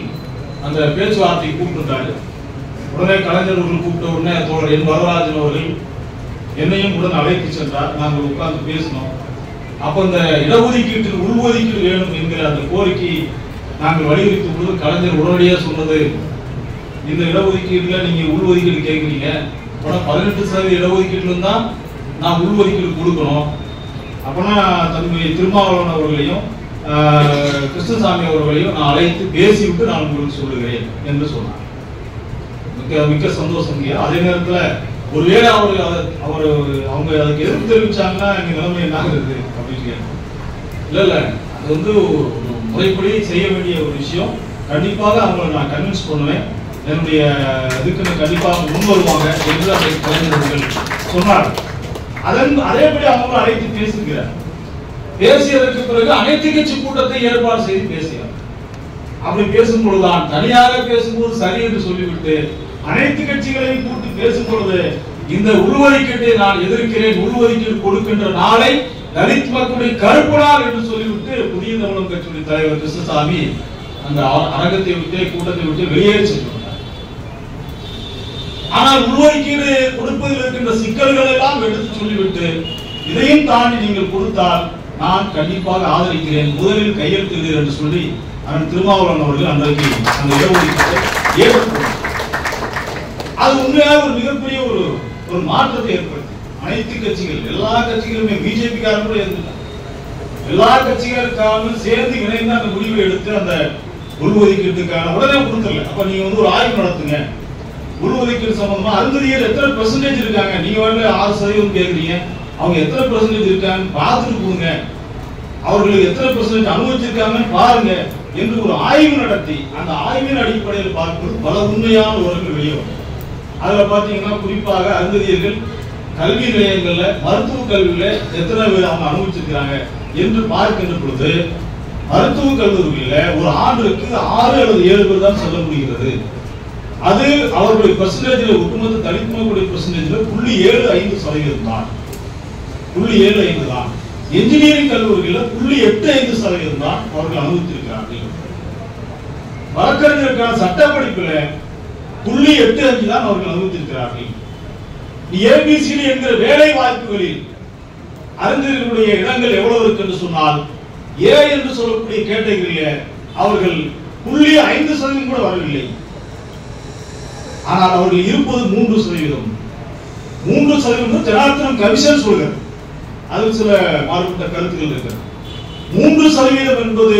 அந்த பேச்சுவார்த்தை கூப்பிட்டுருந்தாரு. உடனே கலைஞர் அவர்கள் கூப்பிட்ட உடனே தோழர் என் வரராஜன் அவர்கள் என்னையும் உடன் அழைத்து சென்றார். நாங்கள் உட்கார்ந்து பேசினோம். அப்ப இந்த இடஒதுக்கீட்டில் உள்ஒதுக்கீடு வேணும் என்கிற அந்த கோரிக்கை நாங்கள் வலியுறுத்தும் பொழுது கலைஞர் உடனடியாக சொன்னது, இந்த இடஒதுக்கீடுல நீங்க உள்ஒதுக்கீடு கேட்குறீங்க, 18% இடஒதுக்கீட்டுல தான் நான் உள்ஒதுக்கீடு கொடுக்கணும். அப்பனா தம்பி திருமாவளவன் அவர்களையும் கிருஷ்ணசாமி அவர்களையும் நான் அழைத்து பேசிவிட்டு நான் உங்களுக்கு சொல்லுகிறேன் என்று சொன்னார். மிக்க சந்தோஷம். அதே நேரத்தில் ஒருவேளை அவங்க அதுக்கு எதிர்ப்பு தெரிவிச்சாங்கன்னா எங்க நிலைமை என்ன ஆகுது அப்படின்னு கேட்டோம். இல்ல அது முறைப்படி செய்ய வேண்டிய ஒரு விஷயம். கண்டிப்பாக அவங்களை நான் கன்வின்ஸ் பண்ணுவேன், என்னுடைய இதுக்கு கண்டிப்பாக முன் வருவாங்க என்று அதை கலைஞர்கள் சொன்னார். அதேபடி அவங்க அழைத்து பேசுகிறார். பேசியதற்கு பிறகு அனைத்து கட்சி கூட்டத்தை ஏற்பாடு செய்து பேசினார். அப்படி பேசும் பொழுதுதான், தனியாக பேசும்போது சரி என்று சொல்லிவிட்டு அனைத்து கட்சிகளையும் கூட்டி பேசும் பொழுது இந்த உள்ஒதுக்கீட்டை நான் எதிர்க்கிறேன், உள்ஒதுக்கீடு கொடுக்கின்ற நாளை தலித் மக்களுடைய கருப்பு நாள் என்று சொல்லிவிட்டு புதிய தமிழகம் கட்சியுடைய தலைவர் கிருஷ்ணசாமி அந்த அரங்கத்தை விட்டு கூட்டத்தை விட்டு வெளியேறி சென்றார். ஆனால் உள்ஒதுக்கீடு கொடுப்பதில் இருக்கின்ற சிக்கல்கள் எல்லாம் எடுத்து சொல்லிவிட்டு இதையும் தாண்டி நீங்கள் கொடுத்தால் நான் கண்டிப்பாக ஆதரிக்கிறேன், முதலில் கையெழுத்துகிறேன் என்று சொல்லி அவன் திருமாவளவன் அவர்கள் அன்றைக்கு அந்த இடஒதுக்கீட்டை ஏற்றுக்கொண்டார். அது உண்மையாக ஒரு மிகப்பெரிய ஒரு மாற்றத்தை ஏற்படுத்தி அனைத்து கட்சிகள், எல்லா கட்சிகளுமே, பிஜேபி காரங்க கூட இருந்தாங்க, எல்லா கட்சிகளுக்காக சேர்ந்து இணைந்து அந்த முடிவை எடுத்து அந்த உள்ஒதுக்கீட்டுக்கான உடனே கொடுக்கல. அப்ப நீங்க ஒரு ஆய்வு நடத்துங்க, உள்ஒதுக்கீடு சம்பந்தமா அருந்ததியர் எத்தனை பெர்சன்டேஜ் இருக்காங்க, நீங்க வந்து 6% கேக்குறீங்க, அவங்க எத்தனை பெர்சன்டேஜ் இருக்காங்க பார்த்துட்டு போங்க, அவர்களுக்கு எத்தனை பெர்சன்டேஜ் அனுபவிச்சிருக்காங்கன்னு பாருங்க என்று ஒரு ஆய்வு நடத்தி அந்த ஆய்வின் அடிப்படையில் பார்க்கும்போது பல உண்மையான விவரங்கள் வெளியே வரும். அதுல பாத்தீங்கன்னா குறிப்பாக அருந்ததியர்கள் கல்வி நிலையங்கள்ல மருத்துவ கல்வியில எத்தனை பேர் அவங்க அனுபவிச்சிருக்கிறாங்க என்று பார்க்கின்ற பொழுது மருத்துவ கல்லூரியில ஒரு ஆண்டுக்கு 6 அல்லது 7 பேர் தான் சொல்ல முடிகிறது. அது அவர்களுடைய பெர்சன்டேஜ்ல ஒட்டுமொத்த தலித் மக்களுடைய பெர்சன்டேஜ்ல 0.75% தான், 0.75 தான். என்ஜினியரிங் கல்லூரிகளில் 0.85% தான் அவர்கள் அனுபவித்திருக்கிறார்கள். வழக்கறிஞருக்கான சட்ட படிப்புல 0.85 தான் அவர்கள் அனுபவித்திருக்கிறார்கள். ஏபிசிடி என்கிற வேலை வாய்ப்புகளில் அறிஞர்களுடைய இடங்கள் எவ்வளவு இருக்கு என்று சொன்னால் ஏ என்று சொல்லக்கூடிய கேட்டகரியில அவர்கள் 0.5% கூட வரவில்லை. ஆனால் அவர்கள் இருப்பது 3%. 3% ஜனார்த்தனம் கமிஷன் சொல்கிறது. அதில் சில மாறுபட்ட கருத்துக்கள் இருக்கிறது. 3% என்பது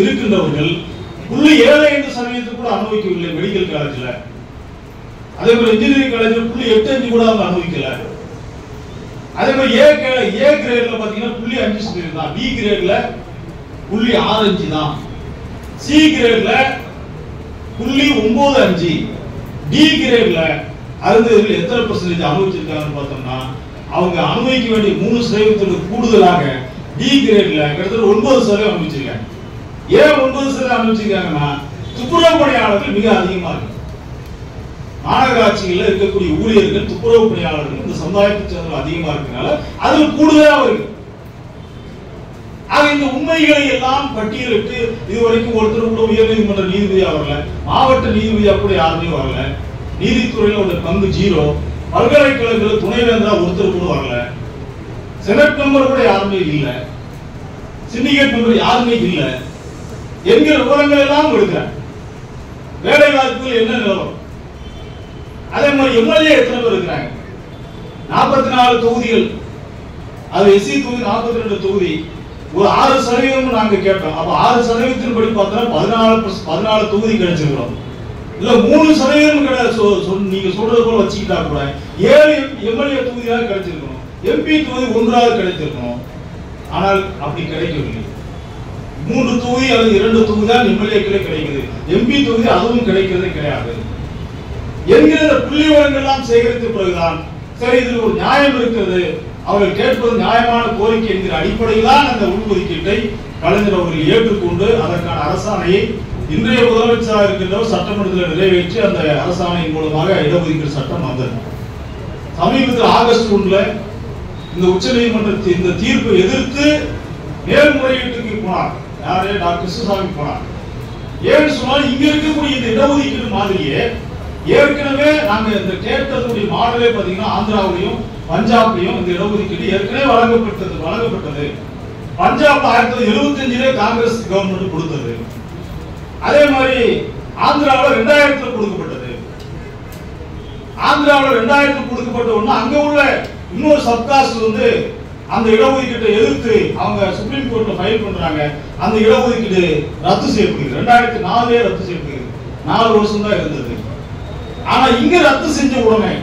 இருக்கின்றவர்கள் 0.75% கூட அனுபவிக்கவில்லை மெடிக்கல் காலேஜ்ல. அதே போல இன்ஜினியரிங் காலேஜ்ல 0.85 கூட அவங்க அனுபவிக்கல. அதே மாதிரி ஏ கிரேட்ல பாத்தீங்கன்னா 0.5% தான், பி கிரேட்ல 0.65 தான், சி கிரேட்ல 0.95, டி கிரேட்ல அருந்ததியர்கள் எத்தனை பெர்சன்டேஜ் அனுபவிச்சிருக்காங்கன்னு பார்த்தோம்னா அவங்க அனுபவிக்க வேண்டிய 3% கூடுதலாக டி கிரேட்ல கிட்டத்தட்ட 9% அனுபவிச்சிருக்காங்க. ஏன் 9% அனுபவிச்சிருக்காங்கன்னா துப்புரவு பணியாளர்கள் மிக அதிகமா இருக்கு. மாநகராட்சிகளில் இருக்கக்கூடிய ஊழியர்கள் துப்புரவு பணியாளர்கள் இந்த சமுதாயத்தை சேர்ந்த அதிகமா இருக்கனால அது கூடுதலா இருக்கு. ஆக இந்த உண்மைகளை எல்லாம் பட்டியலிட்டு இதுவரைக்கும் ஒருத்தர் கூட உயர்நீதிமன்ற நீதிபதியா வரல, மாவட்ட நீதிபதியா கூட யாருமே வரல, நீதித்துறையில ஒரு பங்கு 0, பல்கலைக்கழகத்தில் துணைவேந்தரா ஒருத்தர் கூட வரல, செனட் மெம்பர் கூட யாருமே இல்ல, சிண்டிகேட் மெம்பர் யாருமே இல்ல என்கிற விவரங்கள் எல்லாம் எடுக்கிறார். வேலை வாய்ப்புகள் என்ன நிலவரம், அதே மாதிரி எம்எல்ஏ எத்தனை பேர் இருக்கிறாங்க, 44 தொகுதிகள், அது எஸ்சி தொகுதி 42 தொகுதி, ஒரு 6% நாங்க கேட்டோம். அப்ப 6% படி பார்த்தா 14 தொகுதி கிடைச்சிருக்கிறோம். இல்ல 3% நீங்க சொல்றது போல வச்சுக்கிட்டா கூட 7 எம்எல்ஏ தொகுதியாக கிடைச்சிருக்கணும், எம்பி தொகுதி 1ஆக கிடைத்திருக்கணும். ஆனால் அப்படி கிடைக்கவில்லை. 3 தொகுதி அல்லது 2 தொகுதி தான் எம்எல்ஏக்களே கிடைக்குது, எம்பி தொகுதி அதுவும் கிடைக்கிறதே கிடையாது என்கிற புள்ளி விவரங்கள்லாம் சேகரித்த பிறகுதான் சரி இதில் ஒரு நியாயம் இருக்கிறது, அவர்கள் கேட்பது நியாயமான கோரிக்கை என்கிற அடிப்படையில் தான் அந்த உள்ஒதுக்கீட்டை கலைஞர் அவர்கள் ஏற்றுக்கொண்டு அதற்கான அரசாணையை இன்றைய முதலமைச்சராக இருக்கின்றவர் சட்டமன்றத்தில் நிறைவேற்றி அந்த அரசாணையின் மூலமாக இடஒதுக்கீடு சட்டம் வந்தது. சமீபத்தில் ஆகஸ்ட் 1 இந்த உச்ச நீதிமன்றத்தின் இந்த தீர்ப்பை எதிர்த்து மேல்முறையீட்டுக்கு போனார். யாரே டாக்டர் கிருஷ்ணசாமி போனார். ஏன்னு சொன்னால் இங்க இருக்கக்கூடிய இந்த இடஒதுக்கீடு மாதிரியே ஏற்கனவே நாங்க இந்த கேட்டதுடைய மாடலே பாத்தீங்கன்னா ஆந்திராவிலையும் பஞ்சாப்லையும் இந்த இடஒதுக்கீடு ஏற்கனவே வழங்கப்பட்டது. பஞ்சாப்ல 1975 காங்கிரஸ் கவர்மெண்ட் கொடுத்தது. அதே மாதிரி ஆந்திராவில் 2000 கொடுக்கப்பட்டது. ஆந்திராவில் 2000 கொடுக்கப்பட்ட ஒண்ணு அங்க உள்ள இன்னொரு சப்காஸ்ட் வந்து அந்த இடஒதுக்கீட்டை எதிர்த்து அவங்க சுப்ரீம் கோர்ட்ல ஃபைல் பண்றாங்க. அந்த இடஒதுக்கீடு ரத்து செய்யப்படுகிறது. 2004 ரத்து செய்யப்படுகிறது. 4 வருஷம் தான் இருந்தது. ஆனா இங்க ரத்து செஞ்ச உடனே,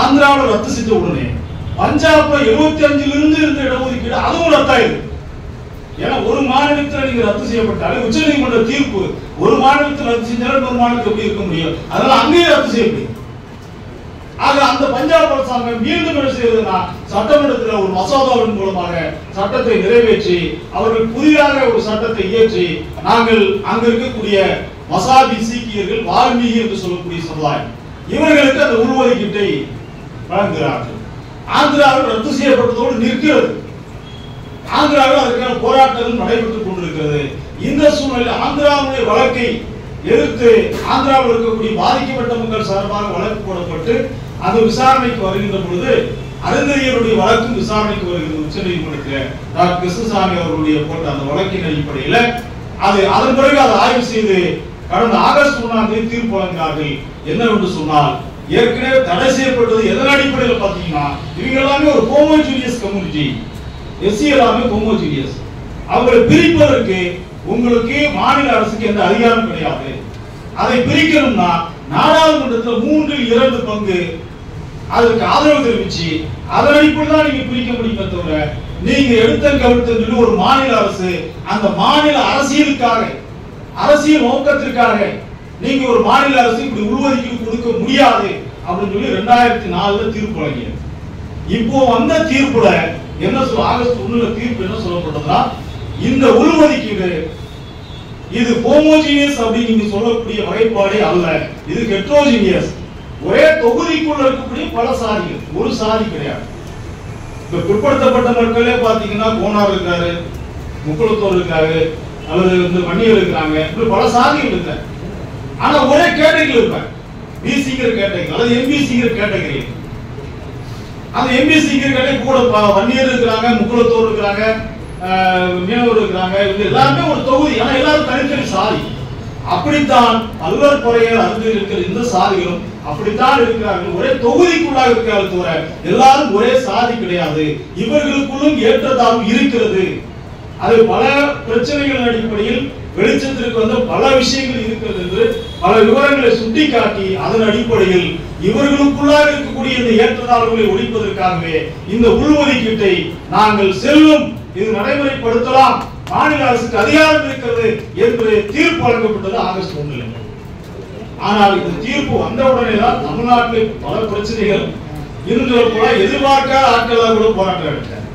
ஆந்திராவில் ரத்து செஞ்ச உடனே பஞ்சாப்ல 75 இருந்து இருந்த இடஒதுக்கீடு அதுவும் ரத்தாயிருக்கு. ஏன்னா ஒரு மாநிலத்தில் நீங்க ரத்து செய்யப்பட்டாலே உச்ச நீதிமன்ற தீர்ப்பு ஒரு மாநிலத்தில் ரத்து செஞ்சாலும் இன்னொரு மாநிலத்தில் எப்படி இருக்க முடியும், அதனால அங்கேயே ரத்து செய்யப்படுது. ஆக அந்த பஞ்சாப் அரசாங்கம் மீண்டும் என்ன செய்யறதுன்னா சட்டமன்றத்தில் ஒரு மசோதாவின் மூலமாக சட்டத்தை நிறைவேற்றி அவர்கள் புதிதாக ஒரு சட்டத்தை இயற்றி நாங்கள் அங்க இருக்கக்கூடிய மசாபி சீக்கியர்கள் வால்மீகி என்று சொல்லக்கூடிய சமுதாயம் இவர்களுக்கு அந்த உள்ஒதுக்கீட்டை வழங்குகிறார்கள். ஆந்திராவில் ரத்து செய்யப்பட்டதோடு நிற்கிறது. ஆந்திராவில் அதற்கான போராட்டங்கள் நடைபெற்றுக் கொண்டிருக்கிறது. இந்த சூழ்நிலையில் ஆந்திராவுடைய வழக்கை எதிர்த்து ஆந்திராவில் இருக்கக்கூடிய பாதிக்கப்பட்ட மக்கள் சார்பாக வழக்கு போடப்பட்டு அது விசாரணைக்கு வருகின்ற பொழுது அருந்ததியருடைய வழக்கும் விசாரணைக்கு வருகிறது. உச்ச நீதிமன்றத்தில் டாக்டர் கிருஷ்ணசாமி அவர்களுடைய போட்ட அந்த வழக்கின் அடிப்படையில் அதன் பிறகு அதை ஆய்வு செய்து கடந்த ஆகஸ்ட் 1 தீர்ப்பு வழங்கினார்கள். என்னவென்று சொன்னால் ஏற்கனவே தடை செய்யப்பட்டது எதன் அடிப்படையில் பார்த்தீங்கன்னா இவங்க எல்லாமே ஒரு ஹோமோஜீனியஸ் கம்யூனிட்டி, எஸ்சி எல்லாமே ஹோமோஜீனியஸ். அவங்களை பிரிப்பதற்கு உங்களுக்கு மாநில அரசுக்கு எந்த அதிகாரம் கிடையாது. அதை பிரிக்கணும்னா நாடாளுமன்றத்தில் 3/2 பங்கு அதற்கு ஆதரவு தெரிவிச்சு அதன் அடிப்படையில் தான் நீங்க பிரிக்க முடியுமே தவிர நீங்க எடுத்த ஒரு மாநில அரசு அந்த மாநில அரசியலுக்காக அரசியல் நோக்கத்திற்காக நீங்க ஒரு மாநில அரசு இப்படி உள்ஒதுக்கீடு கொடுக்க முடியாது அப்படின்னு சொல்லி 2004 தீர்ப்பு வழங்கியது. இப்போ வந்த தீர்ப்புல என்ன சொல்ல ஆகஸ்ட் 1 தீர்ப்பு என்ன சொல்லப்பட்டதுன்னா இந்த உள்ஒதுக்கீடு இது ஹோமோஜீனியஸ் அப்படின்னு நீங்க சொல்லக்கூடிய வகைப்பாடே அல்ல, இது ஹெட்ரோஜீனியஸ். ஒரே தொகுதிக்குள்ள இருக்கக்கூடிய பல சாதிகள், ஒரு சாதி கிடையாது. இப்ப பிற்படுத்தப்பட்ட மக்களே பாத்தீங்கன்னா கோனார் இருக்காரு, முக்குளத்தோர் இருக்காரு, அல்லது வன்னியர் இருக்கிறாங்க, இப்படி பல சாதிகள் இருக்காங்க. ஆனா ஒரே கேட்டகரி இருப்பாங்க, பிசிங்கிற கேட்டகரி அல்லது எம்பிசிங்கிற கேட்டகரி. அந்த எம்பிசிங்கிற கேட்டகரி கூட வன்னியர் இருக்கிறாங்க, முக்குளத்தோர் இருக்கிறாங்க, மீனவர் இருக்கிறாங்க, இவங்க எல்லாருமே ஒரு தொகுதி. ஆனா எல்லாரும் தனித்தனி சாதி. அப்படித்தான் பல்வர் பறையர் அங்கு இருக்கிற இந்த சாதிகளும் அப்படித்தான் இருக்கிறார்கள். ஒரே தொகுதிக்குள்ளாக இருக்கிறார்கள் தவிர எல்லாரும் ஒரே சாதி கிடையாது. இவர்களுக்குள்ளும் ஏற்றத்தாழ்வு இருக்கிறது. அது பல பிரச்சனைகளின் அடிப்படையில் வெளிச்சத்திற்கு வந்த பல விஷயங்கள் இருக்கிறது என்று பல விவரங்களை சுட்டிக்காட்டி அதன் அடிப்படையில் இவர்களுக்குள்ளாக இருக்கக்கூடிய இந்த ஏற்றத்தாழ்வுகளை ஒழிப்பதற்காகவே இந்த உள்ஒதுக்கீட்டை நாங்கள் செல்லும் இது நடைமுறைப்படுத்தலாம், மாநில அரசுக்கு அதிகாரம் இருக்கிறது என்று தீர்ப்பு வழங்கப்பட்டது ஆகஸ்ட் 1. ஆனால் இந்த தீர்ப்பு வந்தவுடனே தான் தமிழ்நாட்டில் பல பிரச்சனைகள் இருந்து கூட எதிர்பார்க்காத ஆட்களாக கூட போராட்டம் எடுத்தார்.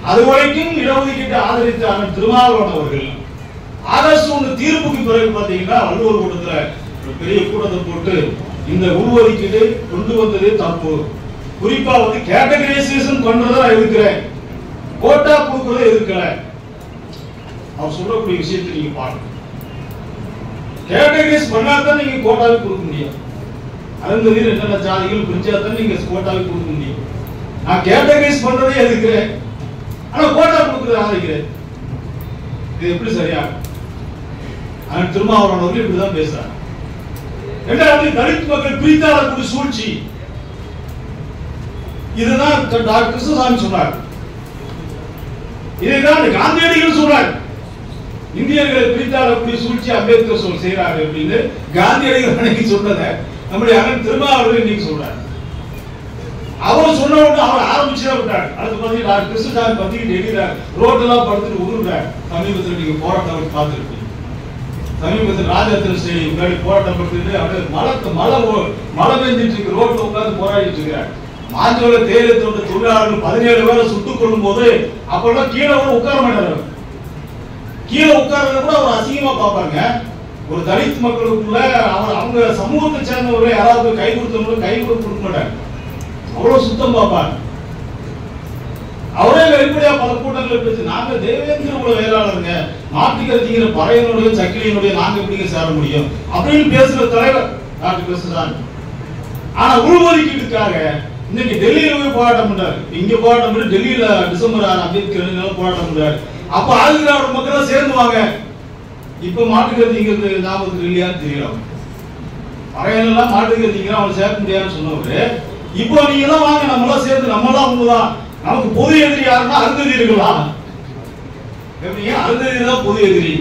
அதுவரைக்கும் இடஒதுக்கீட்டை ஆதரித்த அண்ணன் திருமாவளவன் அவர்கள் ஆகஸ்ட் 1 தீர்ப்புக்கு பிறகு பாத்தீங்கன்னா வள்ளுவர் கூட்டத்தில் ஒரு பெரிய கூட்டத்தை போட்டு இந்த உள்ஒதுக்கீடு கொண்டு வந்தது தப்பு, குறிப்பா கேட்டகரைசேஷன் பண்றதை எதிர்க்கிறேன், கோட்டா கொடுக்கறதை எதிர்க்கல. அவர் சொல்லக்கூடிய விஷயத்தை நீங்க பாருங்க. கேட்டகரைஸ் பண்ணாதான் நீங்க கோட்டாவை கொடுக்க முடியும். அருந்ததியர் என்னென்ன ஜாதிகள் பிரிச்சாதான் நீங்க கோட்டாவை கொடுக்க முடியும். நான் கேட்டகரைஸ் பண்றதை எதிர்க்கிறேன், ஆனா கோட்டா கொடுக்கறதை ஆதரிக்கிறேன். இது எப்படி சரியா? ஆனால் திருமாவளவன் அவர்கள் இப்படிதான் பேசுறாங்க. இரண்டாவது, தலித் மக்கள் பிரித்தாளக்கூடிய சூழ்ச்சி. இதுதான் டாக்டர் கிருஷ்ணசாமி சொன்னார். இதுதான் காந்தியடிகள் சொல்றார். இந்தியர்களை பிரித்தாளக்கூடிய சூழ்ச்சி அம்பேத்கர் செய்யறாரு அப்படின்னு காந்தியடிகள் அன்னைக்கு சொன்னதை நம்முடைய அண்ணன் திருமாவளவன் இன்னைக்கு சொல்றாரு. அவர் சொன்ன உடனே அவர் ஆரம்பிச்சுதான் விட்டார். அடுத்து பாத்தீங்கன்னா டாக்டர் கிருஷ்ணசாமி பத்திக்கிட்டு எழுதினார், ரோட்டெல்லாம் படுத்துட்டு உருண்டார். சமீபத்தில் நீங்க போராட்டம் பார்த்துருப்பீங்க. சமீபத்தில் ராஜரத்ன ஸ்டேடி முன்னாடி போராட்டம் படுத்துட்டு அப்படியே மழை பெஞ்சிட்டு இருக்கு, ரோட்ல உட்கார்ந்து போராடிட்டு இருக்கிறார். மாஞ்சோல தேயிலை தோட்ட தொழிலாளர்கள் 17 பேரை சுட்டுக் கொள்ளும் போது அப்பெல்லாம் கீழே கூட உட்கார மாட்டார். கீழே உட்கார்றத கூட அவர் அசிங்கமா பார்ப்பாங்க. ஒரு தலித் மக்களுக்குள்ள அவங்க சமூகத்தை சேர்ந்தவர்களை யாராவது கை கொடுத்தவங்க கை கொடுக்க மாட்டாங்க, அவ்வளவு சுத்தம் பார்ப்பாங்க. அவரே வெளிப்படையா பல கூட்டங்கள் பேசி நாங்க தேவேந்திர குல வேளாளருங்க, நாட்டுக்கருத்திங்கிற பறையனுடைய சக்கிலியினுடைய நாங்க எப்படிங்க சேர முடியும் அப்படின்னு பேசுற தலைவர் டாக்டர் கிருஷ்ணசாமி. ஆனா உள்ஒதுக்கீட்டுக்காக இன்னைக்கு டெல்லியில போய் போராட்டம் பண்றாரு. இங்க போராட்டம் பண்ணி டெல்லியில டிசம்பர் 6 அம்பேத்கர் போராட்டம் பண்றாரு. அப்ப ஆதிதிராவிட மக்கள் சேர்ந்துவாங்க. இப்ப மாட்டுக்கருத்திங்கிறது ஞாபகத்துக்கு இல்லையான்னு தெரியல. பறையனெல்லாம் மாட்டுக்கருத்திங்கிற அவனை சேர்க்க முடியாதுன்னு சொன்னவரு இப்போ நீங்க எல்லாம் வாங்க நம்மளாம் சேர்ந்து நம்மளாம் உண்மைதான். நமக்கு பொது எதிரி யாருன்னா அருந்ததியர்களா? அருந்ததியர் தான் பொது எதிரி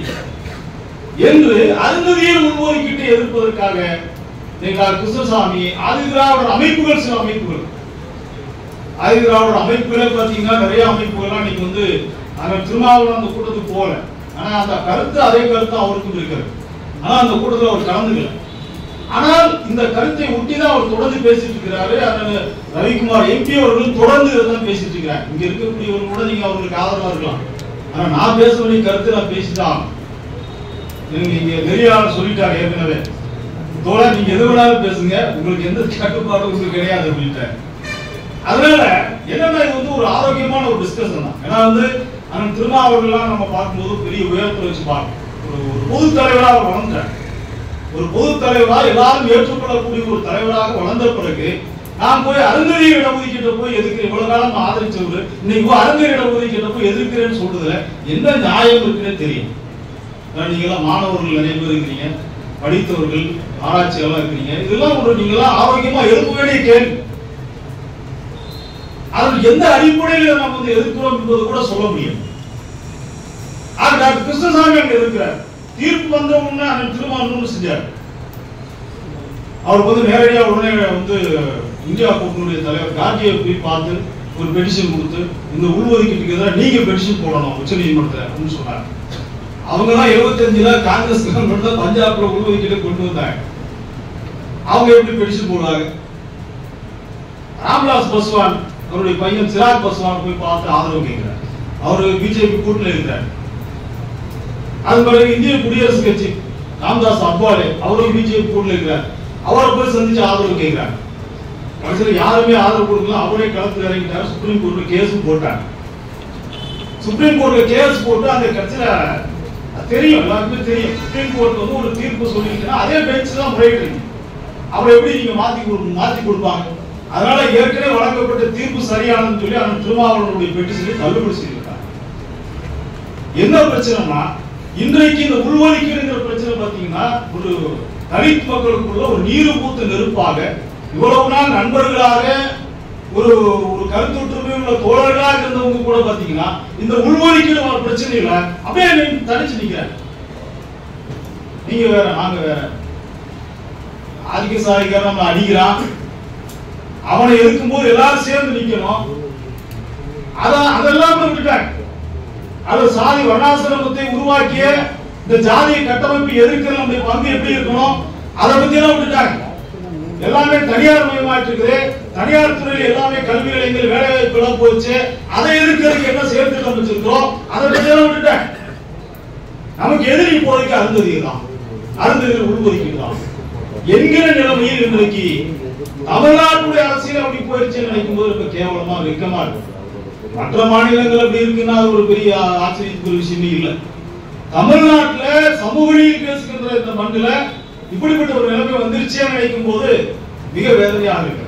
என்று அருந்ததியர் உள்ஒதுக்கீட்டை எதிர்ப்பதற்காக கிருஷ்ணசாமி ஆதிதிராவிடர் அமைப்புகள், சில அமைப்புகள் ஆதிதிராவிடர் அமைப்புகளே பாத்தீங்கன்னா நிறைய அமைப்புகள்லாம் இன்னைக்கு திருமாவளவன் அந்த கூட்டத்துக்கு போகல. ஆனா அந்த கருத்து அதே கருத்து அவருக்கும் இருக்கிறது. ஆனா அந்த கூட்டத்தில் அவர் கலந்துக்கல. ஆனால் இந்த கருத்தை ஒட்டிதான் அவர் தொடர்ந்து பேசிட்டு இருக்கிறாரு. ரவிக்குமார் எம்பி அவர்கள் தொடர்ந்து இதான் பேசிட்டு இருக்கிறார். இங்க இருக்கக்கூடியவர்கள் கூட நீங்க அவர்களுக்கு ஆதரவா இருக்கலாம். ஆனா நான் பேச வேண்டிய கருத்து நான் பேசிதான். இங்க நெறியாளர் சொல்லிட்டாரு ஏற்கனவே, தோழா நீங்க எது வேணாலும் பேசுங்க, உங்களுக்கு எந்த கட்டுப்பாடும் உங்களுக்கு கிடையாது அப்படின்ட்டு. அதனால என்னன்னா இது ஒரு ஆரோக்கியமான ஒரு டிஸ்கஷன் தான். ஏன்னா திருமாவளவன் நம்ம பார்க்கும்போது பெரிய உயரத்தில் வச்சு பார்க்கணும். ஒரு பொது தலைவராக அவர் வளர்ந்தார். ஒரு பொது தலைவராக எல்லாரும் ஏற்றுக்கொள்ளக்கூடிய ஒரு தலைவராக வளர்ந்த பிறகு நான் போய் அருந்ததியர் இடஒதுக்கீட்டை போய் எதிர்க்கிறேன். இவ்வளவு காலம் ஆதரிச்சவர் இன்னைக்கு அருந்ததியர் இடஒதுக்கீட்டை போய் எதிர்க்கிறேன்னு சொல்றதுல என்ன நியாயம் இருக்குன்னு தெரியும். நீங்க எல்லாம் மாணவர்கள் நிறைய பேர் இருக்கிறீங்க, படித்தவர்கள், ஆராய்ச்சியெல்லாம் இருக்கிறீங்க. இதெல்லாம் நீங்க எல்லாம் ஆரோக்கியமா எழுப்ப வேண்டிய கேள்வி. அதில் எந்த அடிப்படையில் நம்ம எதிர்க்கிறோம் என்பது கூட சொல்ல முடியும். டாக்டர் கிருஷ்ணசாமி அங்க இருக்கிறார். தீர்ப்பு வந்த உடனே திருமாவளவன் செஞ்சார். அவர் வந்து நேரடியாக உடனே வந்து இந்தியா கூட்டணியுடைய தலைவர் காந்தியை போய் பார்த்து ஒரு பெட்டிஷன் கொடுத்து இந்த உள்ஒதுக்கீட்டுக்கு எதிராக நீங்க பெட்டிஷன் போடணும் உச்ச நீதிமன்றத்தில் அப்படின்னு சொன்னாங்க. அவங்க தான் 75ல காங்கிரஸ் கவர்மெண்ட் தான் பஞ்சாப்ல உள்ஒதுக்கீட்டை கொண்டு வந்தாங்க. அவங்க எப்படி பெட்டிஷன் போடுவாங்க? ராம்விலாஸ் பாஸ்வான் அவருடைய பையன் சிராக் பாஸ்வான் போய் பார்த்து ஆதரவு கேட்கிறார். அவரு பிஜேபி கூட்டணியில் இருக்கிறார். அது பிறகு இந்திய குடியரசுக் கட்சி ராம்தாஸ் அத்வாலே அவரும் பிஜேபி கூட்டணியில் இருக்கிறார். அவரை போய் சந்திச்சு ஆதரவு கேட்கிறார். கடைசியில் யாருமே ஆதரவு கொடுக்கல. அவரே களத்தில் இறங்கிட்டார். சுப்ரீம் கோர்ட்ல கேஸும் போட்டாங்க. சுப்ரீம் கோர்ட்ல கேஸ் போட்டு அந்த கட்சியில தெரியும், எல்லாருக்குமே தெரியும். சுப்ரீம் கோர்ட் வந்து ஒரு தீர்ப்பு சொல்லிருக்கா அதே பெஞ்ச் தான் முறையிட்டு அவரை எப்படி நீங்க மாத்தி கொடுப்பாங்க? அதனால ஏற்கனவே வழங்கப்பட்ட தீர்ப்பு சரியானதுன்னு சொல்லி அந்த திருமாவளவனுடைய பெட்டிஷனை தள்ளுபடி செய்திருக்காங்க. என்ன பிரச்சனைனா இன்றைக்கு இந்த உள்ஒதுக்கீடுங்கிற பிரச்சனை பாத்தீங்கன்னா ஒரு தலித் மக்களுக்குள்ள ஒரு நீரு பூத்த நெருப்பாக இவ்வளவு நாள் நண்பர்களாக ஒரு கருத்தொற்றுமை உள்ள தோழர்களாக இருந்தவங்க கூட பாத்தீங்கன்னா இந்த உள்ஒதுக்கீடு பிரச்சனையில அப்படியே தனிச்சு நிக்கிறாங்க. நீங்க வேற நாங்க வேற, ஆதிக்கசாரிக்காரன் நம்ம அடிக்கிறான், அவனை எதிர்க்கும் போது எல்லாரும் சேர்ந்து நிக்கணும். அதெல்லாம் விட்டுட்டாங்க. அது சாதி வர்ணாசிரமத்தை உருவாக்கிய இந்த ஜாதிய கட்டமைப்பு எதிர்க்கிற நம்முடைய பங்கு எப்படி இருக்கணும் அதை பத்தி எல்லாம் விட்டுட்டாங்க. எல்லாமே தனியார் மயமாயிட்டு இருக்குது. தனியார் துறையில் எல்லாமே கல்வி நிலையங்கள் வேலை வாய்ப்பு எல்லாம் போச்சு. அதை எதிர்க்கிறதுக்கு என்ன சேர்த்து வச்சிருக்கிறோம் அதை பத்தி எல்லாம் விட்டுட்டாங்க. நமக்கு எதிரி இப்போதைக்கு அருந்ததிகள் தான், அருந்ததிகள் உள்ஒதுக்கீடு தான் என்கிற நிலைமையில் இன்றைக்கு தமிழ்நாட்டுடைய அரசியல் அப்படி போயிருச்சு நினைக்கும் போது இப்ப கேவலமா வெக்கமா இருக்கு. மற்ற மாநிலங்கள் அப்படி இருக்குன்னா அது ஒரு பெரிய ஆச்சரியத்துக்கு விஷயமே இல்லை. தமிழ்நாட்டில் சமூக நீதி பேசுகின்ற இந்த மண்ணில இப்படிப்பட்ட ஒரு நிலைமை வந்துருச்சே நினைக்கும் போது மிக வேதனையாக இருக்கு.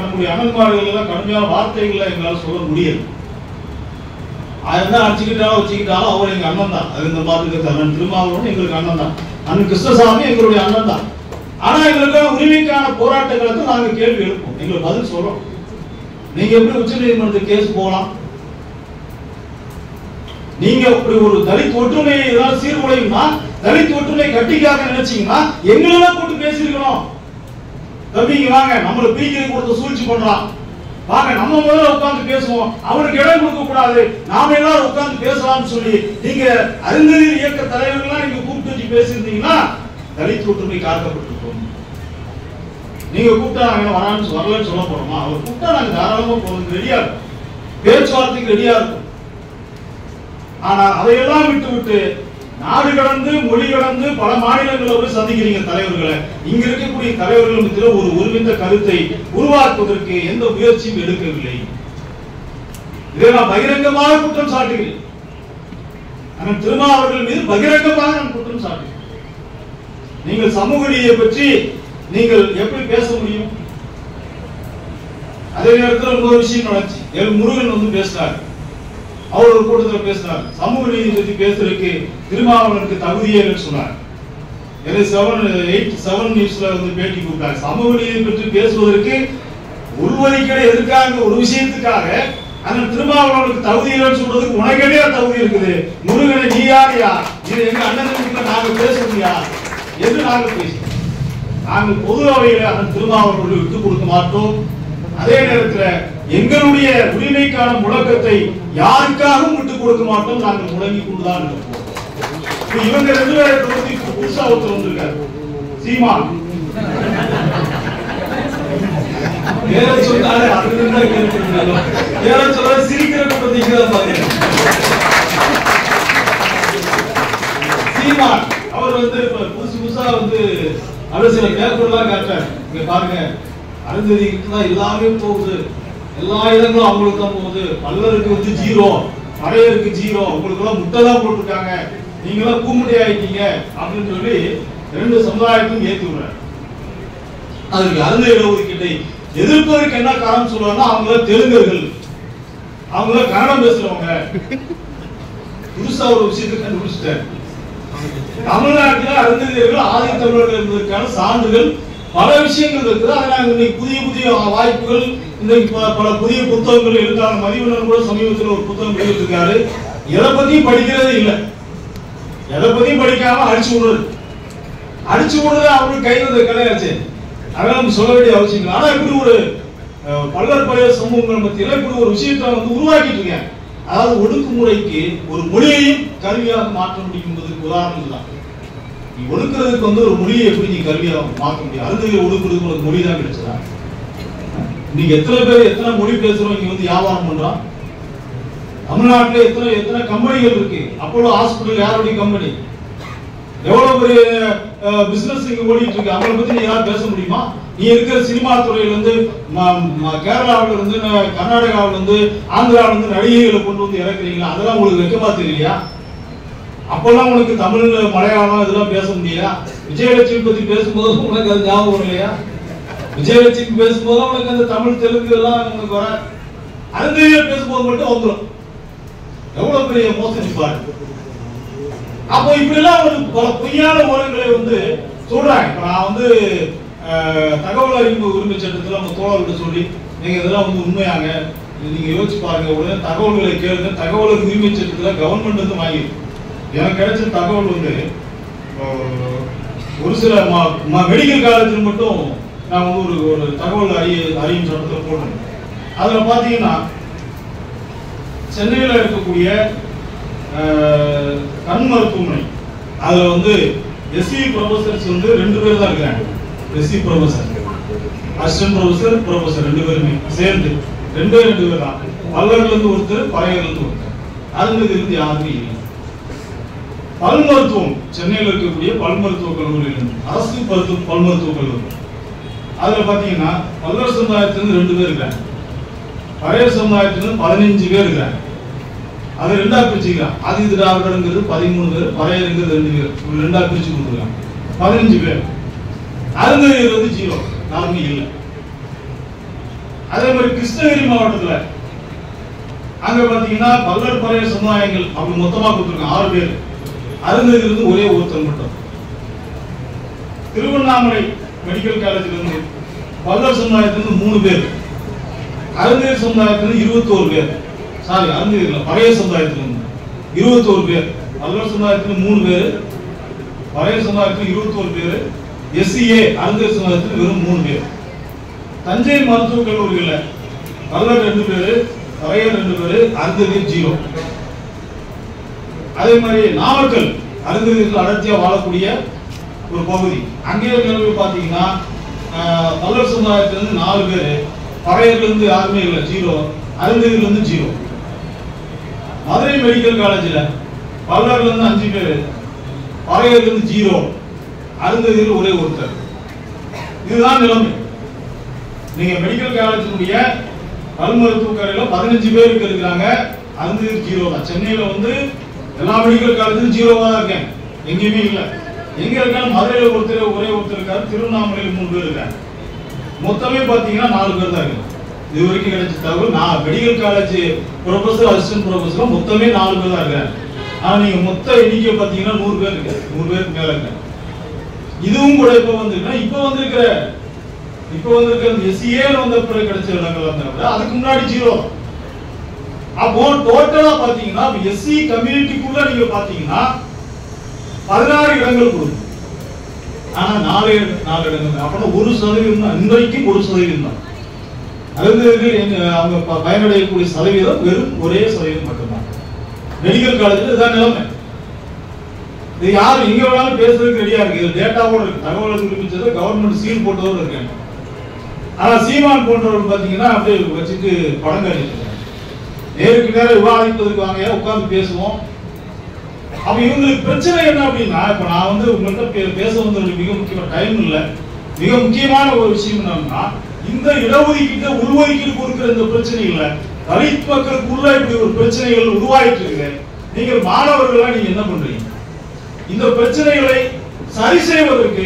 நம்முடைய அண்ணன்மார்கள் எல்லாம் கடுமையான வார்த்தைகளை எங்களால் சொல்ல முடியாது. அதான் வச்சுக்கிட்டாலும் அவர் எங்க அண்ணன் தான். அது இந்த மாதிரி அண்ணன் திருமாவளவன் எங்களுக்கு அண்ணன் தான். அண்ணன் கிருஷ்ணசாமி எங்களுடைய அண்ணன் தான். ஆனா எங்களுக்கான உரிமைக்கான போராட்டங்களுக்கு நாங்க கேள்வி எழுப்போம், எங்களுக்கு பதில் சொல்றோம். நீங்க எப்படி உச்ச நீதிமன்றத்துக்கு கேஸ் போகலாம்? நீங்க அப்படி ஒரு தலித் ஒற்றுமையை ஏதாவது சீர்குலையும்னா தலித் ஒற்றுமை கட்டிக்காக நினைச்சீங்கன்னா எங்களெல்லாம் கூட்டு பேசிருக்கணும். தம்பிங்க வாங்க, நம்மளை பிரிக்க கொடுத்த சூழ்ச்சி பண்றான், வாங்க நம்ம முதல்ல உட்கார்ந்து பேசுவோம், அவனுக்கு இடம் கொடுக்க கூடாது, நாம எல்லாரும் உட்கார்ந்து பேசலாம்னு சொல்லி நீங்க அருந்ததியர் இயக்க தலைவர்கள்லாம் நீங்க கூப்பிட்டு வச்சு பேசியிருந்தீங்கன்னா தலித் ஒற்றுமை காக்கப்பட்டிருக்கும். நீங்க கூப்பிட்டா நாங்க வரலன்னு சொல்ல போறோமா? அவர் கூப்பிட்டா நாங்க தாராளமா போறதுக்கு ரெடியா இருக்கும், பேச்சுவார்த்தைக்கு ரெடியா இருக்கும். ஆனா அதையெல்லாம் விட்டு நாடு கடந்து மொழி கடந்து பல மாநிலங்களில் போய் சந்திக்கிறீங்க தலைவர்களை. இங்க இருக்கக்கூடிய தலைவர்கள் மத்தியில் ஒரு ஒருமித்த கருத்தை உருவாக்குவதற்கு எந்த முயற்சியும் எடுக்கவில்லை. இதை நான் பகிரங்கமாக குற்றம் சாட்டுகிறேன். அண்ணன் திருமாவளவர்கள் மீது பகிரங்கமாக நான் குற்றம் சாட்டுகிறேன். நீங்கள் சமூக நீதியை பற்றி நீங்கள் எப்படி பேச முடியும்? அதே நேரத்தில் இன்னொரு விஷயம் நடந்துச்சு. எல் முருகன் வந்து பேசினார், அவர் ஒரு கூட்டத்தில் பேசினார், சமூக நீதி பற்றி பேசுறதுக்கு திருமாவளவனுக்கு தகுதியே சொன்னார். 7 நியூஸ்ல வந்து பேட்டி கொடுத்தார். சமூக நீதி பற்றி பேசுவதற்கு உள்ஒதுக்கீடு எதிர்க்காக ஒரு விஷயத்துக்காக அந்த திருமாவளவனுக்கு தகுதி இல்லைன்னு சொல்றதுக்கு உனக்கே தகுதி இருக்குது. முருகனை நீ யாரியா, இது எங்க அண்ணனுக்கு நாங்க பேச முடியா என்று நாங்கள் பேசுவோம். நாங்கள் பொது அவையில அந்த திருமாவளவனை விட்டுக் கொடுக்க மாட்டோம். அதே நேரத்தில் எங்களுடைய உரிமைக்கான முழக்கத்தை யாருக்காகவும் விட்டுக் கொடுக்க மாட்டோம். நாங்கள் முழங்கி கொண்டுதான் இருப்போம். இவங்க 2 பேரை பத்தி புதுசா ஒருத்தர் வந்திருக்காரு, சீமான். வேற சொன்னாலே வேற சொல்ல சிரிக்கிற கூட்டத்தை பாக்கிறேன். சீமான் அவர் வந்து புதுசா வந்து அவர் சில பேப்பர்லாம் காட்டுறாரு. இங்க பாருங்க, அருந்ததிக்கு தான் எல்லாமே போகுது, எல்லா இடங்களும் அவங்களுக்கு தான் போகுது, பல்லருக்கு வந்து 0, பறையருக்கு 0, உங்களுக்கு எல்லாம் முட்டை தான் போட்டிருக்காங்க, நீங்க எல்லாம் கூமுடி ஆயிட்டீங்க அப்படின்னு சொல்லி 2 சமுதாயத்தையும் ஏற்றி விடுறாரு. அதுக்கு அருந்த இடஒதுக்கீட்டை எதிர்ப்பதற்கு என்ன காரணம் சொல்றாங்கன்னா அவங்க தெலுங்கர்கள், அவங்க கன்னடம் பேசுறவங்க. புதுசா ஒரு விஷயத்தை கண்டுபிடிச்சிட்டாரு. தமிழ்நாட்டில் அருந்ததியர்கள் ஆதி தமிழர்கள் என்பதற்கான சான்றுகள் பல விஷயங்கள் இருக்குது. அதனால இன்னைக்கு புதிய வாய்ப்புகள், இன்னைக்கு பல புதிய புத்தகங்கள் எழுத்தாளர் மதிவண்ணன் கூட சமீபத்தில் ஒரு புத்தகம் எழுதியிருக்காரு. எதை பத்தியும் படிக்கிறதே இல்லை, எதை பத்தியும் படிக்காம அடிச்சு விடுறது. அடிச்சு போடுறது அவருக்கு கை வந்த கிடையாச்சு. அதெல்லாம் நம்ம சொல்ல வேண்டிய அவசியம் இல்லை. ஆனா இப்படி ஒரு பல்வேறு சமூகங்கள் மத்தியில இப்படி ஒரு விஷயத்தை வந்து உருவாக்கிட்டு இருக்கேன். அதாவது ஒடுக்குமுறைக்கு ஒரு மொழியையும் கருவியாக மாற்ற முடியும் என்பதற்கு உதாரணம் தான். நீ ஒடுக்குறதுக்கு வந்து ஒரு மொழியை எப்படி நீ கருவியாக மாற்ற முடியும்? அருந்ததியை ஒடுக்குறதுக்கு உனக்கு மொழி தான் கிடைச்சதா? நீங்க எத்தனை பேர் எத்தனை மொழி பேசுறோம் இங்க வந்து வியாபாரம் பண்றோம்? தமிழ்நாட்டில் எத்தனை கம்பெனிகள் இருக்கு? அப்போலோ ஹாஸ்பிட்டல் யாருடைய கம்பெனி? எவ்வளவு பெரிய பிசினஸ் இங்க ஓடிட்டு இருக்கு. அவங்களை பத்தி நீ யாரும் பேச முடியுமா? நீ இருக்கிற சினிமா துறையில இருந்து கேரளாவில இருந்து கர்நாடகாவில இருந்து ஆந்திராவில இருந்து நடிகைகளை கொண்டு வந்து இறக்குறீங்களா? அதெல்லாம் உங்களுக்கு வெக்கமா தெரியலையா? அப்பெல்லாம் உனக்கு தமிழ் மலையாளம் இதெல்லாம் பேச முடியல. விஜயலட்சுமி பத்தி பேசும்போது உனக்கு அது ஞாபகம் இல்லையா? விஜயலட்சுமி பேசும்போது உனக்கு அந்த தமிழ் தெலுங்கு எல்லாம் உனக்கு வர அருந்ததியை பேசும்போது மட்டும் வந்துடும். எவ்வளவு பெரிய மோசடி பாரு. அப்போ இப்படி எல்லாம் ஒரு பல பொய்யான ஊழல்களை வந்து சொல்றாங்க. இப்ப நான் வந்து தகவல் அறிவு உரிமை சட்டத்தில் நம்ம தோழர்கிட்ட சொல்லி நீங்க இதெல்லாம் வந்து உண்மையாங்க நீங்க யோசிச்சு பாருங்க, உடனே தகவல்களை கேளுங்க. தகவல் உரிமை சட்டத்தில் கவர்மெண்ட் வந்து வாங்கி எனக்கு கிடைச்ச தகவல் வந்து ஒரு சில மெடிக்கல் காலேஜில் மட்டும் நான் வந்து ஒரு தகவல் அறியும் சட்டத்தில் போடுறேன். அதுல பாத்தீங்கன்னா சென்னையில் இருக்கக்கூடிய கண் மருத்துவமனை அதுல வந்து எஸ்சி ப்ரொஃபசர்ஸ் வந்து 2 பேர் தான் இருக்காங்க. SC professor, assistant professor, professor 2 பேருமே சேர்ந்து 2 பேர் தான். பல்லர்ல இருந்து ஒருத்தர், பறையர்ல இருந்து ஒருத்தர். அருந்ததியில இருந்து யாருமே இல்லை. பல் மருத்துவம் சென்னையில் இருக்கக்கூடிய பல் மருத்துவக் கல்லூரியில் அரசு பல் மருத்துவக் கல்லூரி அதுல பாத்தீங்கன்னா பல்லர் சமுதாயத்திலிருந்து 2 பேர் இருக்காங்க. பறையர் சமுதாயத்திலிருந்து 15 பேர் இருக்காங்க. அது 2ஆ பிரிச்சுக்கலாம். ஆதி திராவிடங்கிறது 13 பேர், பறையருங்கிறது 2 பேர். ஒரு 2ஆ பிரிச்சு கொடுத்துருக்காங்க. 15 பேர். அருந்ததியில் வந்து 0, யாருமே இல்லை. அதே மாதிரி கிருஷ்ணகிரி மாவட்டத்துல அங்க பாத்தீங்கன்னா பல்லர் பறையர் சமுதாயங்கள் அப்படி மொத்தமா கொடுத்துருக்காங்க 6 பேர். அருந்ததியில் இருந்து ஒரே ஒருத்தர் மட்டும். திருவண்ணாமலை மெடிக்கல் காலேஜ்ல இருந்து பல்லர் சமுதாயத்திலிருந்து 3 பேர், அருந்ததியர் சமுதாயத்திலிருந்து 21 பேர். சாரி, அருந்ததியர் பறையர் சமுதாயத்திலிருந்து 21 பேர், பல்லர் சமுதாயத்தில் 3 பேர், பறையர் சமுதாயத்தில் 21 பேர், எஸ்சிஏ அருந்ததியர் சமுதாயத்தில் வெறும் 3 பேர். தஞ்சை மருத்துவக் கல்லூரியில பல்லர் 2 பேர், பறையர் 2 பேர், அருந்ததியர் 0. அதே மாதிரி நாமக்கல் அருந்ததியர்கள் அடர்த்தியா வாழக்கூடிய ஒரு பகுதி. அங்கே நிலவு பாத்தீங்கன்னா பல்லர் சமுதாயத்திலிருந்து 4 பேர், பறையர்ல இருந்து யாருமே இல்லை 0, அருந்ததியில இருந்து 0. மதுரை மெடிக்கல் காலேஜ்ல பல்லர்ல இருந்து 5 பேர், பறையர்ல இருந்து 0, அருந்ததியில் ஒரே ஒருத்தர். இதுதான் நிலைமை. நீங்க மெடிக்கல் காலேஜினுடைய பல் மருத்துவக் கல்லூரியில 15 பேருக்கு இருக்கிறாங்க, அருந்ததியில் 0 தான். சென்னையில வந்து எல்லா மெடிக்கல் காலேஜிலும் 0வா தான் இருக்கேன், எங்கேயுமே இல்லை. எங்க இருக்காங்க? மதுரையில ஒரே ஒருத்தர் இருக்காரு, திருவண்ணாமலையில் 3 பேர் இருக்காங்க. மொத்தமே பாத்தீங்கன்னா 4 பேர் தான் இருக்கு. இது வரைக்கும் கிடைச்ச தகவல். நான் medical college professor, assistant professor மொத்தமே 4 பேர் தான் இருக்காங்க. ஆனா நீங்க மொத்த எண்ணிக்கை பாத்தீங்கன்னா 100 பேர் இருக்கு, 100 பேருக்கு மேல இருக்கு. இதுவும் கூட இப்ப வந்திருக்கிற எஸ்சிஏ வந்த பிறகு கிடைச்ச இடங்கள் வந்தாங்க. அதுக்கு முன்னாடி 0. அப்போ டோட்டலா பாத்தீங்கன்னா எஸ்சி கம்யூனிட்டிக்குள்ள நீங்க பாத்தீங்கன்னா 16 இடங்கள் கொடுக்கும். ஆனா 4 இடங்கள். அப்ப 1% தான். இன்றைக்கும் 1% தான். அருந்ததியர்கள் அவங்க பயனடையக்கூடிய சதவீதம் வெறும் ஒரே சதவீதம் மட்டும்தான். மெடிக்கல் காலேஜ்ல இதான் நிலைமை. இது யாரும் எங்க வேணாலும் பேசுறதுக்கு ரெடியா இருக்கு. இது டேட்டாவோட இருக்கு. தகவல் குறிப்பிச்சதை கவர்மெண்ட் சீல் போட்டதோடு இருக்காங்க. ஆனா சீமான் போன்றவர்கள் பாத்தீங்கன்னா அப்படியே வச்சுட்டு படம் காட்டிட்டு இருக்காங்க. நேருக்கு நேரம் விவாதிப்பதற்கு வாங்க, உட்கார்ந்து பேசுவோம். அப்ப இவங்களுக்கு பிரச்சனை என்ன அப்படின்னா, இப்ப நான் வந்து உங்கள்கிட்ட பேச வந்து மிக முக்கியமான டைம் இல்லை. மிக முக்கியமான ஒரு விஷயம் என்னன்னா, இந்த இடஒதுக்கீட்டு உள்ஒதுக்கீடு கொடுக்கிற இந்த பிரச்சனை இல்ல, தலித் மக்களுக்குள்ள இப்படி ஒரு பிரச்சனைகள் உருவாயிட்டு இருக்கு. நீங்கள் மாணவர்களா நீங்க என்ன பண்றீங்க? இந்த பிரச்சனைகளை சரி செய்வதற்கு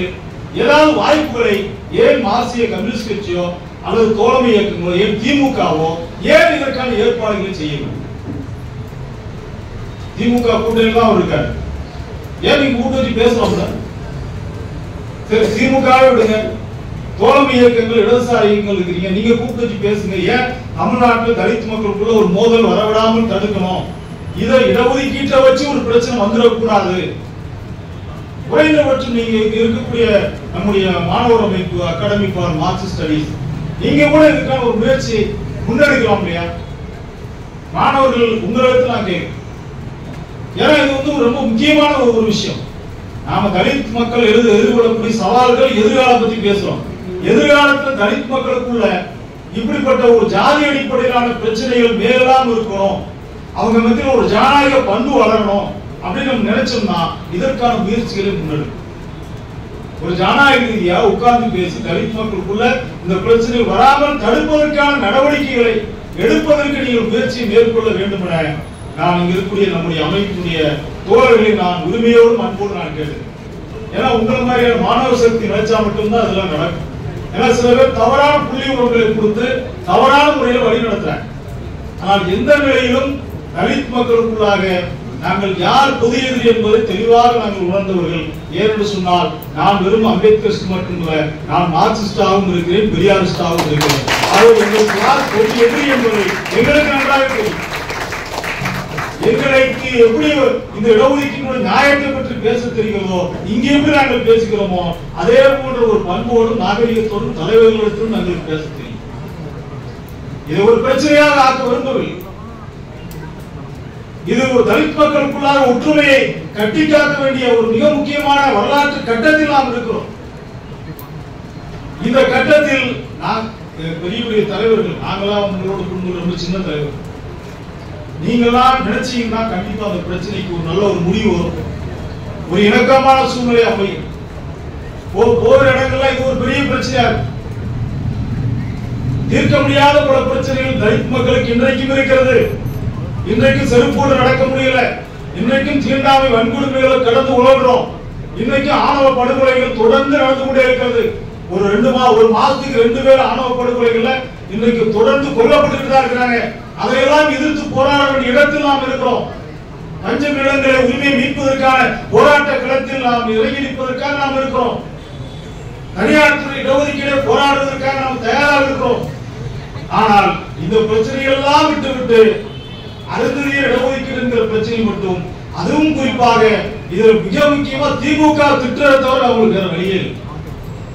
ஏதாவது வாய்ப்புகளை ஏன் மார்க்சிய கம்யூனிஸ்ட் கட்சியோ அல்லது தோழமை இயக்கங்களோ, ஏன் திமுகவோ ஏன் இதற்கான ஏற்பாடுகளை செய்ய வேண்டும்? திமுக கூட்டணியில் தான் இருக்காரு. ஏன் நீங்க கூட்டு வச்சு பேசலாம்ல? சரி, திமுகவே விடுங்க, தோழமை இயக்கங்கள், இடதுசாரி இயக்கங்கள் இருக்கிறீங்க, நீங்க கூப்பிட்டு வச்சு பேசுங்க. ஏன் தமிழ்நாட்டில் தலித் மக்களுக்குள்ள ஒரு மோதல் வரவிடாமல் தடுக்கணும்? இதை இடஒதுக்கீட்டை வச்சு ஒரு பிரச்சனை வந்துடக்கூடாது. குறைந்தபட்சம் நீங்க இருக்கக்கூடிய நம்முடைய மாணவர் அமைப்பு அகாடமி ஃபார் மார்க்சிஸ்ட் ஸ்டடீஸ் நீங்க கூட இதுக்கான ஒரு முயற்சி முன்னெடுக்கலாம் இல்லையா? மாணவர்கள் உங்களிடத்தில் நான் கேட்கிறேன். ஏன்னா இது வந்து ரொம்ப முக்கியமான ஒரு விஷயம். நாம தலித் மக்கள் எதிர்கொள்ளக்கூடிய சவால்கள் எதிர்காலம் பத்தி பேசுறோம். எதிர்காலத்தில் தலித் மக்களுக்குள்ள இப்படிப்பட்ட ஒரு ஜாதி அடிப்படையிலான பிரச்சனைகள் மேலாம் இருக்கணும், அவங்க மத்தியில் ஒரு ஜனநாயக பண்பு வளரணும் அப்படின்னு நம்ம நினைச்சோம்னா இதற்கான முயற்சிகளை முன்னெடுக்கும். ஒரு ஜனநாயக ரீதியா உட்கார்ந்து பேசி தலித் மக்களுக்குள்ள இந்த பிரச்சனை வராமல் தடுப்பதற்கான நடவடிக்கைகளை எடுப்பதற்கு நீங்கள் முயற்சியை மேற்கொள்ள வேண்டும் என நான் இங்க இருக்கக்கூடிய நம்முடைய அமைப்பினுடைய தோழர்களை நான் உரிமையோடு அன்போடு நான் கேட்கிறேன். ஏன்னா உங்களை மாதிரியான மாணவ சக்தி நினைச்சா மட்டும்தான் அதெல்லாம் நடக்கும். ஏன்னா சில பேர் தவறான புள்ளி உறவுகளை கொடுத்து தவறான முறையில் வழி நடத்துறாங்க. ஆனால் எந்த நிலையிலும் தலித் மக்களுக்குள்ளாக நாங்கள் யார் பொது எதிரி என்பதை தெளிவாக நாங்கள் உணர்ந்தவர்கள். ஏனென்று சொன்னால் நான் வெறும் அம்பேத்கரிஸ்ட் மட்டுமல்ல, நான் மார்க்சிஸ்டாகவும் இருக்கிறேன், பெரியாரிஸ்டாகவும் இருக்கிறேன். அவர்கள் எங்களுக்கு யார் பொது எதிரி என்பதை எங்களுக்கு நன்றாக தெரியும். எங்களுக்கு எப்படி இந்த இடஒதுக்கீடு நியாயத்தை பற்றி பேச தெரிகிறதோ இங்கே எப்படி நாங்கள் பேசுகிறோமோ அதே போன்ற ஒரு பண்போடும் நாகரிகத்தோடும் தலைவர்களிடத்திலும் நாங்கள் பேச தெரியும். இதை ஒரு பிரச்சனையாக ஆக்க விரும்பவில்லை. இது ஒரு தலித் மக்களுக்குள்ளாக ஒற்றுமையை கட்டி காக்க வேண்டிய ஒரு மிக முக்கியமான வரலாற்று கட்டத்தில் நாம் இருக்கிறோம். இந்த கட்டத்தில் நான் பெரிய பெரிய தலைவர்கள் நாங்களாம் உங்களோட குடும்பம் ரொம்ப சின்ன தலைவர்கள். நீங்களாம் நினைச்சீங்கன்னா கண்டிப்பா அந்த பிரச்சனைக்கு ஒரு நல்ல ஒரு முடிவு வரும், ஒரு இணக்கமான சூழ்நிலை அமையும். போற இடங்கள்ல இது ஒரு பெரிய பிரச்சனையா இருக்கு. தீர்க்க முடியாத பல பிரச்சனைகள் தலித் மக்களுக்கு இன்றைக்கும் இருக்கிறது. இன்றைக்கும் செருப்போடு நடக்க முடியல, இன்றைக்கும் தீண்டாமை வன்கொடுமைகளை கடந்து உழல்றோம், இன்றைக்கும் ஆணவ படுகொலைகள் தொடர்ந்து நடந்து கொண்டே இருக்கிறது. ஒரு மாசத்துக்கு 2 பேர் ஆணவ படுகொலைகள்ல இன்றைக்கு தொடர்ந்து கொல்லப்பட்டு தான் இருக்கிறாங்க. அதையெல்லாம் எதிர்த்து போராட வேண்டிய இடத்தில் நாம் இருக்கிறோம். பஞ்சம் நிலங்களை உரிமை மீட்பதற்கான போராட்ட களத்தில் நாம் இறங்கி நிற்பதற்காக நாம் இருக்கிறோம். தனியார் துறை இடஒதுக்கீடு போராடுவதற்காக நாம் தயாராக இருக்கிறோம். ஆனால் இந்த பிரச்சனைகள் எல்லாம் விட்டுவிட்டு அருந்ததிய இடஒதுக்கீடு என்கிற பிரச்சனை மட்டும், அதுவும் குறிப்பாக இதில் மிக முக்கியமா திமுக திட்டத்தை தவிர அவங்களுக்கு வேற வழியே இல்லை.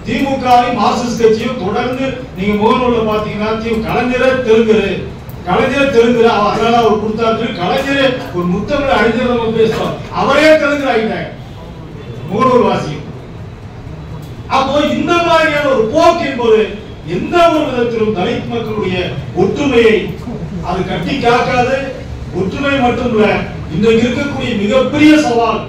திமுகவும் மார்க்சிஸ்ட் கட்சியும் தொடர்ந்து நீங்க முகநூல்ல பாத்தீங்கன்னா கலைஞரே தெலுங்கு அதனால அவர் கொடுத்தாரு. கலைஞரே ஒரு முத்தமிழ் அறிஞர் நம்ம பேசுறோம், அவரே தெலுங்கு ஆகிட்டாங்க முகநூல் வாசியும். அப்போ இந்த மாதிரியான ஒரு போக்கு என்பது எந்த ஒரு விதத்திலும் தலித் மக்களுடைய ஒற்றுமையை அது கட்டி காக்காது. ஒற்றுமை மட்டுமல்ல, இன்றைக்கு இருக்கக்கூடிய மிகப்பெரிய சவால்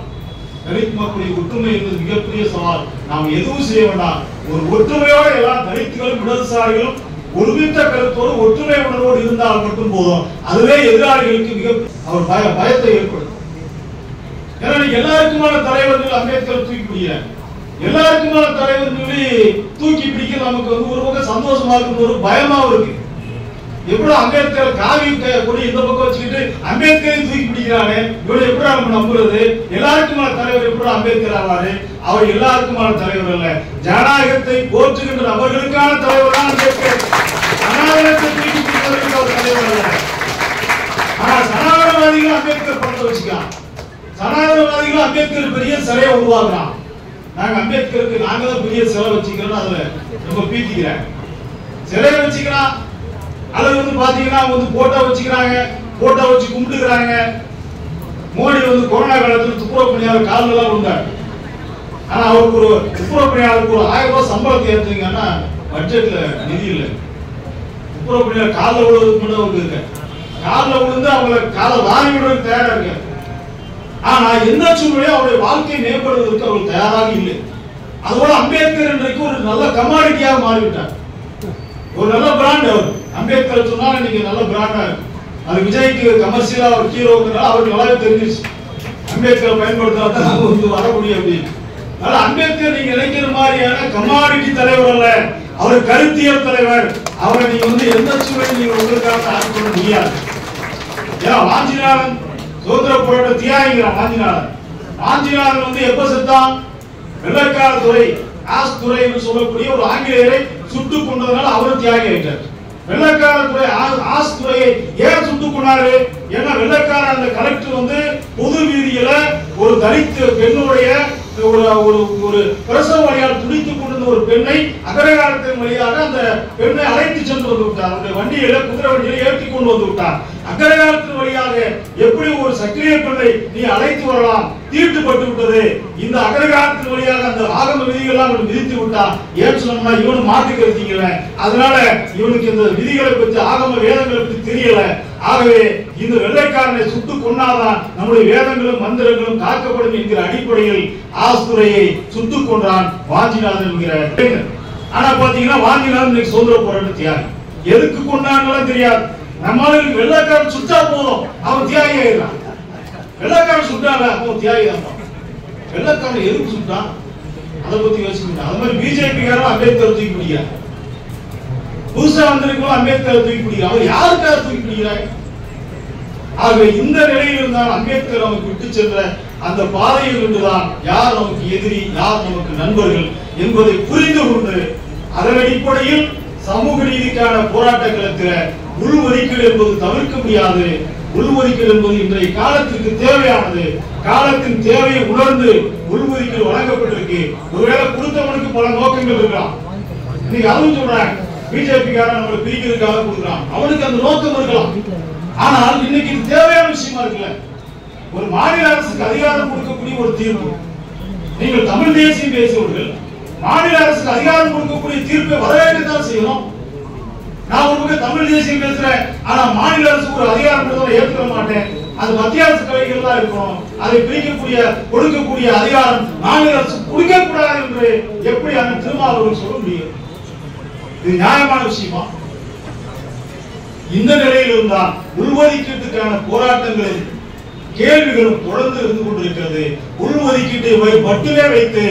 தலித் மக்களுடைய ஒற்றுமை என்பது மிகப்பெரிய சவால். நாம் எதுவும் செய்ய வேண்டாம், ஒரு ஒற்றுமையோடு எல்லா தலித்துகளும் இடதுசாரிகளும் ஒருமித்த கருத்தோடு ஒற்றுமை உணர்வோடு இருந்தால் மட்டும் போதும். அதுவே எதிராளிகளுக்கு மிக பயத்தை ஏற்படுத்தும். ஏன்னா எல்லாருக்குமான தலைவர்கள் அம்பேத்கர் தூக்கி பிடிக்கிறார், எல்லாருக்குமான தலைவர் சொல்லி தூக்கி பிடிக்க நமக்கு வந்து ஒரு பக்கம் சந்தோஷமா இருக்கு, ஒரு பயமாவும் இருக்கு. எப்படி அம்பேத்கர் காவி கொடி இந்த பக்கம் வச்சுக்கிட்டு அம்பேத்கரை தூக்கி பிடிக்கிறானே, இவரை எப்படி நம்ம நம்புறது? எல்லாருக்குமான தலைவர் எப்படி அம்பேத்கர் ஆவாரு? அவர் எல்லாருக்குமான தலைவர் அல்ல, ஜனநாயகத்தை போற்றுகின்ற நபர்களுக்கான தலைவர் தான் அம்பேத்கர். சனாதனத்தை தூக்கி பிடிப்பதற்கு அவர் தலைவர் அல்ல. ஆனா சனாதனவாதிகள் அம்பேத்கர் படத்தை வச்சுக்கலாம், சனாதனவாதிகள் அம்பேத்கர் பெரிய சிலையை உருவாக்குறான். நாங்க அம்பேத்கருக்கு நாங்க தான் பெரிய சிலை வச்சுக்கிறோம், அதுல ரொம்ப பீத்திக்கிறாங்க. சிலையை வச்சுக்கிறான், அல்லது வந்து பாத்தீங்கன்னா வந்து போட்டோ வச்சுக்கிறாங்க, போட்டோ வச்சு கும்பிட்டுக்கிறாங்க. மோடி வந்து கொரோனா காலத்துல துப்புரவு பணியாளர் காலில் தான் விழுந்தார். ஆனா அவருக்கு ஒரு துப்புரவு பணியாளருக்கு ஒரு 1000 ரூபாய் சம்பளத்தை ஏற்றுங்கன்னா பட்ஜெட்ல நிதி இல்லை. துப்புரவு பணியாளர் காலில் விழுவதுக்கு மட்டும் அவருக்கு இருக்க, காலில் விழுந்து அவங்களை காலை வாங்கி விடுறதுக்கு தயாரா இருக்க. ஆனா எந்த சூழ்நிலையும் அவருடைய வாழ்க்கையை மேம்படுவதற்கு அவர்கள் தயாராக இல்லை. அதுபோல அம்பேத்கர் இன்றைக்கு ஒரு நல்ல கமாடிட்டியாக மாறிவிட்டார், ஒரு நல்ல பிராண்ட். அவர் அம்பேத்கர் சொன்னா இன்னைக்கு நல்ல பிராண்டா இருக்கு. அது விஜய்க்கு கமர்ஷியலா ஒரு ஹீரோங்கிறனால அவருக்கு நல்லாவே தெரிஞ்சிச்சு அம்பேத்கர் பயன்படுத்தாதான் வந்து வர முடியும் அப்படின்னு. அதனால அம்பேத்கர் நீங்க நினைக்கிற மாதிரியான கமாடிட்டி தலைவர் அல்ல, அவர் கருத்தியல் தலைவர். அவரை நீங்க வந்து எந்த சூழலையும் நீங்க உங்களுக்காக ஆக்கிக் கொள்ள முடியாது. ஏன்னா வாஞ்சிநாதன் சுதந்திர போராட்ட தியாகிங்கிறான். வாஞ்சிநாதன் வந்து எப்ப செத்தான்? வெள்ளைக்கார துறை துறை என்று சொல்லக்கூடிய ஒரு ஆங்கிலேயரை சுட்டுக் கொண்டதனால அவரும் தியாகி ஆயிட்டார். வெள்ளைக்கார துறை துறையை ஏன் சுட்டுக் கொண்டாரு? ஏன்னா வெள்ளைக்கார அந்த கலெக்டர் வந்து பொது வீதியில ஒரு தலித் பெண்ணுடைய ஒரு பிரசவ வழியால் துடித்துக் கொண்டிருந்த ஒரு பெண்ணை அகரகாரத்தின் வழியாக அந்த பெண்ணை அழைத்து சென்று வந்து விட்டார். அந்த வண்டியில குதிரை வண்டியில ஏற்றி கொண்டு வந்து விட்டார். அகரகாரத்தின் வழியாக எப்படி ஒரு சக்கிலிய பெண்ணை நீ அழைத்து வரலாம், தீட்டுப்பட்டு விட்டது, இந்த அகரகாரத்தின் வழியாக அந்த ஆகம விதிகள்லாம் விதித்து விட்டான். ஏன் சொன்னா இவனு மாற்றி கருத்திக்கல, அதனால இவனுக்கு இந்த விதிகளை பற்றி ஆகம வேதங்களை பற்றி தெரியல. ஆகவே இந்த வெள்ளைக்காரனை சுட்டு கொன்னாதான் நம்முடைய வேதங்களும் மந்திரங்களும் காக்கப்படும் என்கிற அடிப்படையில் ஆஸ்துரையை சுட்டுக் கொன்றான் வாஞ்சிநாதன் என்கிற. ஆனா பாத்தீங்கன்னா வாஞ்சிநாதன் இன்னைக்கு சுதந்திர போராட்ட தியாகி. எதுக்கு கொண்டாங்கன்னு தெரியாது. நம்மளுக்கு வெள்ளைக்காரன் சுட்டா போதும் அவன் தியாகி ஆயிடுறான். வெள்ளைக்காரன் சுட்டாங்க அவன் தியாகி தான். வெள்ளைக்காரன் எதுக்கு சுட்டான் அதை பத்தி யோசிக்க. அது மாதிரி பிஜேபி காரன் அம்பேத்கர் தூக்கி பிடிக்கிறார். புதுசா வந்திருக்கோம் அம்பேத்கர் தூக்கி பிடிக்கிறார். அவர் யாருக்காக தூக்கி பிடிக்கிறார்? ஆகவே இந்த நிலையில் இருந்தால் அம்பேத்கர் நமக்கு விட்டு சென்ற அந்த பாதையில் இருந்துதான் யார் நமக்கு எதிரி, யார் நமக்கு நண்பர்கள் என்பதை புரிந்து கொண்டு அதன் அடிப்படையில் சமூக நீதிக்கான போராட்ட களத்தில் உள்ஒதுக்கீடு என்பது தவிர்க்க முடியாது. உள்ஒதுக்கீடு என்பது இன்றைய காலத்திற்கு தேவையானது. காலத்தின் தேவையை உணர்ந்து உள்ஒதுக்கீடு வழங்கப்பட்டிருக்கு. ஒருவேளை கொடுத்தவனுக்கு பல நோக்கங்கள் இருக்கலாம். இன்னைக்கு அதுவும் சொல்றாங்க, பிஜேபி காரன் நம்மளை பிரிக்கிறதுக்காக கொடுக்குறான், அவனுக்கு அந்த நோக்கம் இருக்கலாம். ஆனால் இன்னைக்கு இது தேவையான விஷயமா இருக்குல்ல. ஒரு மாநில அரசுக்கு அதிகாரம் கொடுக்கக்கூடிய ஒரு தீர்ப்பு, நீங்கள் தமிழ் தேசியம் பேசுவீர்கள், மாநில அரசுக்கு அதிகாரம் கொடுக்கக்கூடிய தீர்ப்பை வரவேற்கத்தான் செய்யணும். நான் ஒரு தமிழ் தேசியம் பேசுறேன், ஆனா மாநில அரசுக்கு ஒரு அதிகாரம் கொடுத்தவரை ஏற்றுக்க மாட்டேன். அது மத்திய அரசு கைகள் தான் இருக்கணும். அதை பிரிக்கக்கூடிய கொடுக்கக்கூடிய அதிகாரம் மாநில அரசு கொடுக்க கூடாது என்று எப்படி அந்த திருமாவளவன் சொல்ல முடியும்? இது நியாயமான விஷயமா? இந்த நிலையில் இருந்தால் உள்ஒதுக்கீட்டுக்கான போராட்டங்களும் கேள்விகளும் தொடர்ந்து இருந்து கொண்டிருக்கிறது. உள்ஒதுக்கீட்டை மட்டுமே வைத்து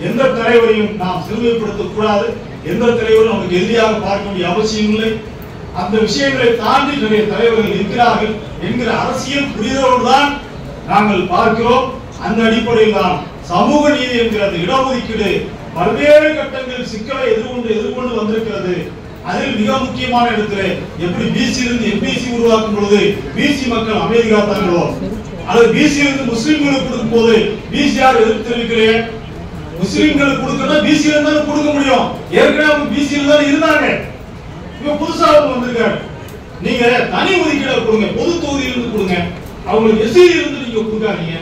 எந்த தலைவரையும் நாம் சிறுமைப்படுத்தக் கூடாது. எந்த தலைவரும் நமக்கு எதிரியாக பார்க்க வேண்டிய அவசியம் இல்லை. அந்த விஷயங்களை தாண்டி நிறைய தலைவர்கள் இருக்கிறார்கள் என்கிற அரசியல் புரிதலோடு தான் நாங்கள் பார்க்கிறோம். அந்த அடிப்படையில் தான் சமூக நீதி என்கிற அந்த இடஒதுக்கீடு பல்வேறு கட்டங்களில் சிக்கலை எதிர்கொண்டு வந்திருக்கிறது. அதில் மிக முக்கியமான இடத்துல எப்படி பிசி இருந்து எம்பிசி உருவாக்கும் பொழுது பிசி மக்கள் அமைதி காத்தாங்களோ, அல்லது பிசி இருந்து முஸ்லிம்களுக்கு கொடுக்கும் போது பிசிஆர் எதிர்ப்பு தெரிவிக்கலையே. முஸ்லிம்களுக்கு கொடுக்கணும் பிசி இருந்தாலும் கொடுக்க முடியும். ஏற்கனவே அவங்க பிசி தான் இருந்தாங்க. இப்ப புதுசா வந்திருக்காரு. நீங்க தனி ஒதுக்கீடு கொடுங்க, பொது தொகுதியில இருந்து கொடுங்க. அவங்களுக்கு எஸ்சி இருந்து நீங்க கொடுக்காதீங்க.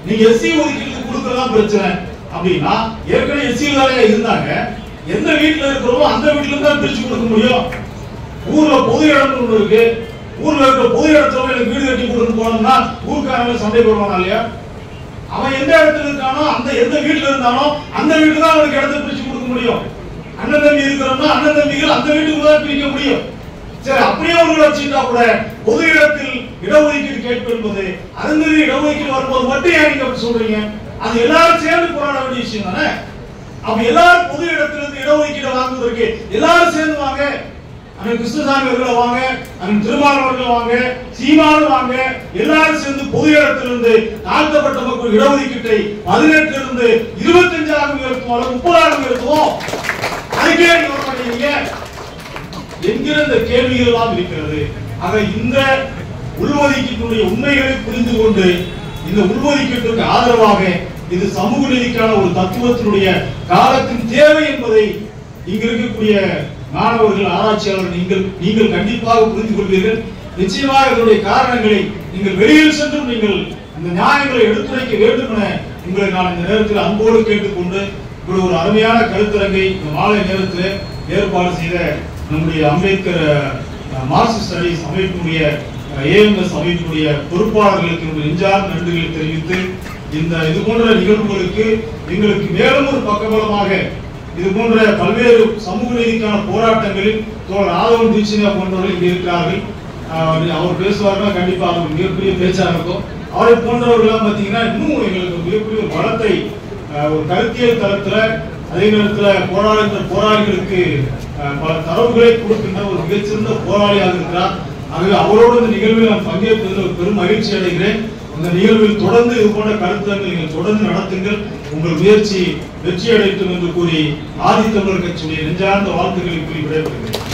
நீங்க எஸ்சி ஒதுக்கீடு கொடுக்கறதா பிரச்சனை அப்படின்னா ஏற்கனவே எஸ்சி தானே இருந்தாங்க. எந்த வீட்டுல இருக்கிறோமோ அந்த வீட்டுல தான் பிரிச்சு கொடுக்க முடியும். ஊர்ல பொது இடம் ஒன்று இருக்கு. ஊர்ல இருக்கிற பொது இடத்துல எனக்கு வீடு கட்டி கொடுத்து போனோம்னா ஊருக்காரங்க சண்டை போடுவானா இல்லையா? அவன் எந்த இடத்துல இருக்கானோ அந்த எந்த வீட்டுல இருந்தானோ அந்த வீட்டுல தான் அவனுக்கு இடத்தை பிரிச்சு கொடுக்க முடியும். அண்ணன் தம்பி இருக்கிறோம்னா அண்ணன் தம்பிகள் அந்த வீட்டுக்கு தான் பிரிக்க முடியும். சரி, அப்படியே அவங்களை வச்சுட்டா கூட பொது இடத்தில் இடஒதுக்கீடு கேட்பு என்பது அருந்ததி இடஒதுக்கீடு வரும்போது மட்டும் ஏன் நீங்க அப்படி சொல்றீங்க? அது எல்லாரும் சேர்ந்து போராட வேண்டிய விஷயம் தானே. அப்ப எல்லாரும் பொது இடத்திலிருந்து இடஒதுக்கீடு வாங்குவதற்கு எல்லாரும் சேர்ந்து வாங்க. அண்ணன் கிருஷ்ணசாமி அவர்கள் வாங்க, அண்ணன் திருமாவளவன் அவர்கள் வாங்க, சீமான் வாங்க. எல்லாரும் சேர்ந்து பொது இடத்திலிருந்து தாழ்த்தப்பட்ட மக்கள் இடஒதுக்கீட்டை 18 இருந்து 25 உயர்த்துவோம், 30 உயர்த்துவோம். அதுக்கே நீங்க என்கிற இந்த கேள்விகள் எல்லாம் இருக்கிறது. ஆக இந்த உள்ஒதுக்கீட்டுடைய உண்மைகளை புரிந்து கொண்டு இந்த உள்ஒதுக்கீட்டுக்கு ஆதரவாக இது சமூக நீதிக்கான ஒரு தத்துவத்தினுடைய காலத்தின் தேவை என்பதை இங்க இருக்கக்கூடிய மாணவர்கள், ஆராய்ச்சியாளர்கள் நீங்கள் கண்டிப்பாக புரிந்து கொள்வீர்கள். நிச்சயமாக இதனுடைய காரணங்களை நீங்கள் வெளியில் சென்றும் நீங்கள் இந்த நியாயங்களை எடுத்துரைக்க வேண்டும் என உங்களை நான் இந்த நேரத்தில் அன்போடு கேட்டுக்கொண்டு இப்படி ஒரு அருமையான கருத்தரங்கை இந்த மாலை நேரத்தில் ஏற்பாடு செய்த நம்முடைய அம்பேத்கர் மார்க்சிஸ்ட் ஸ்டடீஸ் அமைப்பினுடைய ஏஎம்எஸ் அமைப்பினுடைய பொறுப்பாளர்களுக்கு நெஞ்சார்ந்த நன்றிகளை தெரிவித்து இந்த இது போன்ற நிகழ்வுகளுக்கு எங்களுக்கு மேலும் ஒரு பக்கபலமாக இது போன்ற பல்வேறு சமூக நீதிக்கான போராட்டங்களில் தோழர் ஆதவன் தீட்சிதா போன்றவர்கள் இங்கே இருக்கிறார்கள். அவர் பேசுவார்னா கண்டிப்பா அவர் மிகப்பெரிய பேச்சாக இருக்கும். அவரை போன்றவர்கள் பார்த்தீங்கன்னா இன்னும் எங்களுக்கு மிகப்பெரிய ஒரு பலத்தை ஒரு கருத்தியல் தளத்துல அதே நேரத்தில் போராளிகளுக்கு பல தரவுகளை கொடுக்கின்ற ஒரு மிகச்சிறந்த போராளியாக இருக்கிறார். ஆகவே அவரோடு இந்த நிகழ்வில் நான் பங்கேற்பதில் ஒரு பெரும் மகிழ்ச்சி அடைகிறேன். இந்த நிகழ்வில் தொடர்ந்து இது போன்ற கருத்தரங்களை நீங்கள் தொடர்ந்து நடத்துங்கள். உங்கள் முயற்சி வெற்றி அடையட்டும் என்று கூறி ஆதித்தமிழர் கட்சியுடைய நெஞ்சார்ந்த வாழ்த்துக்களை கூறி விடைபெறுகிறேன்.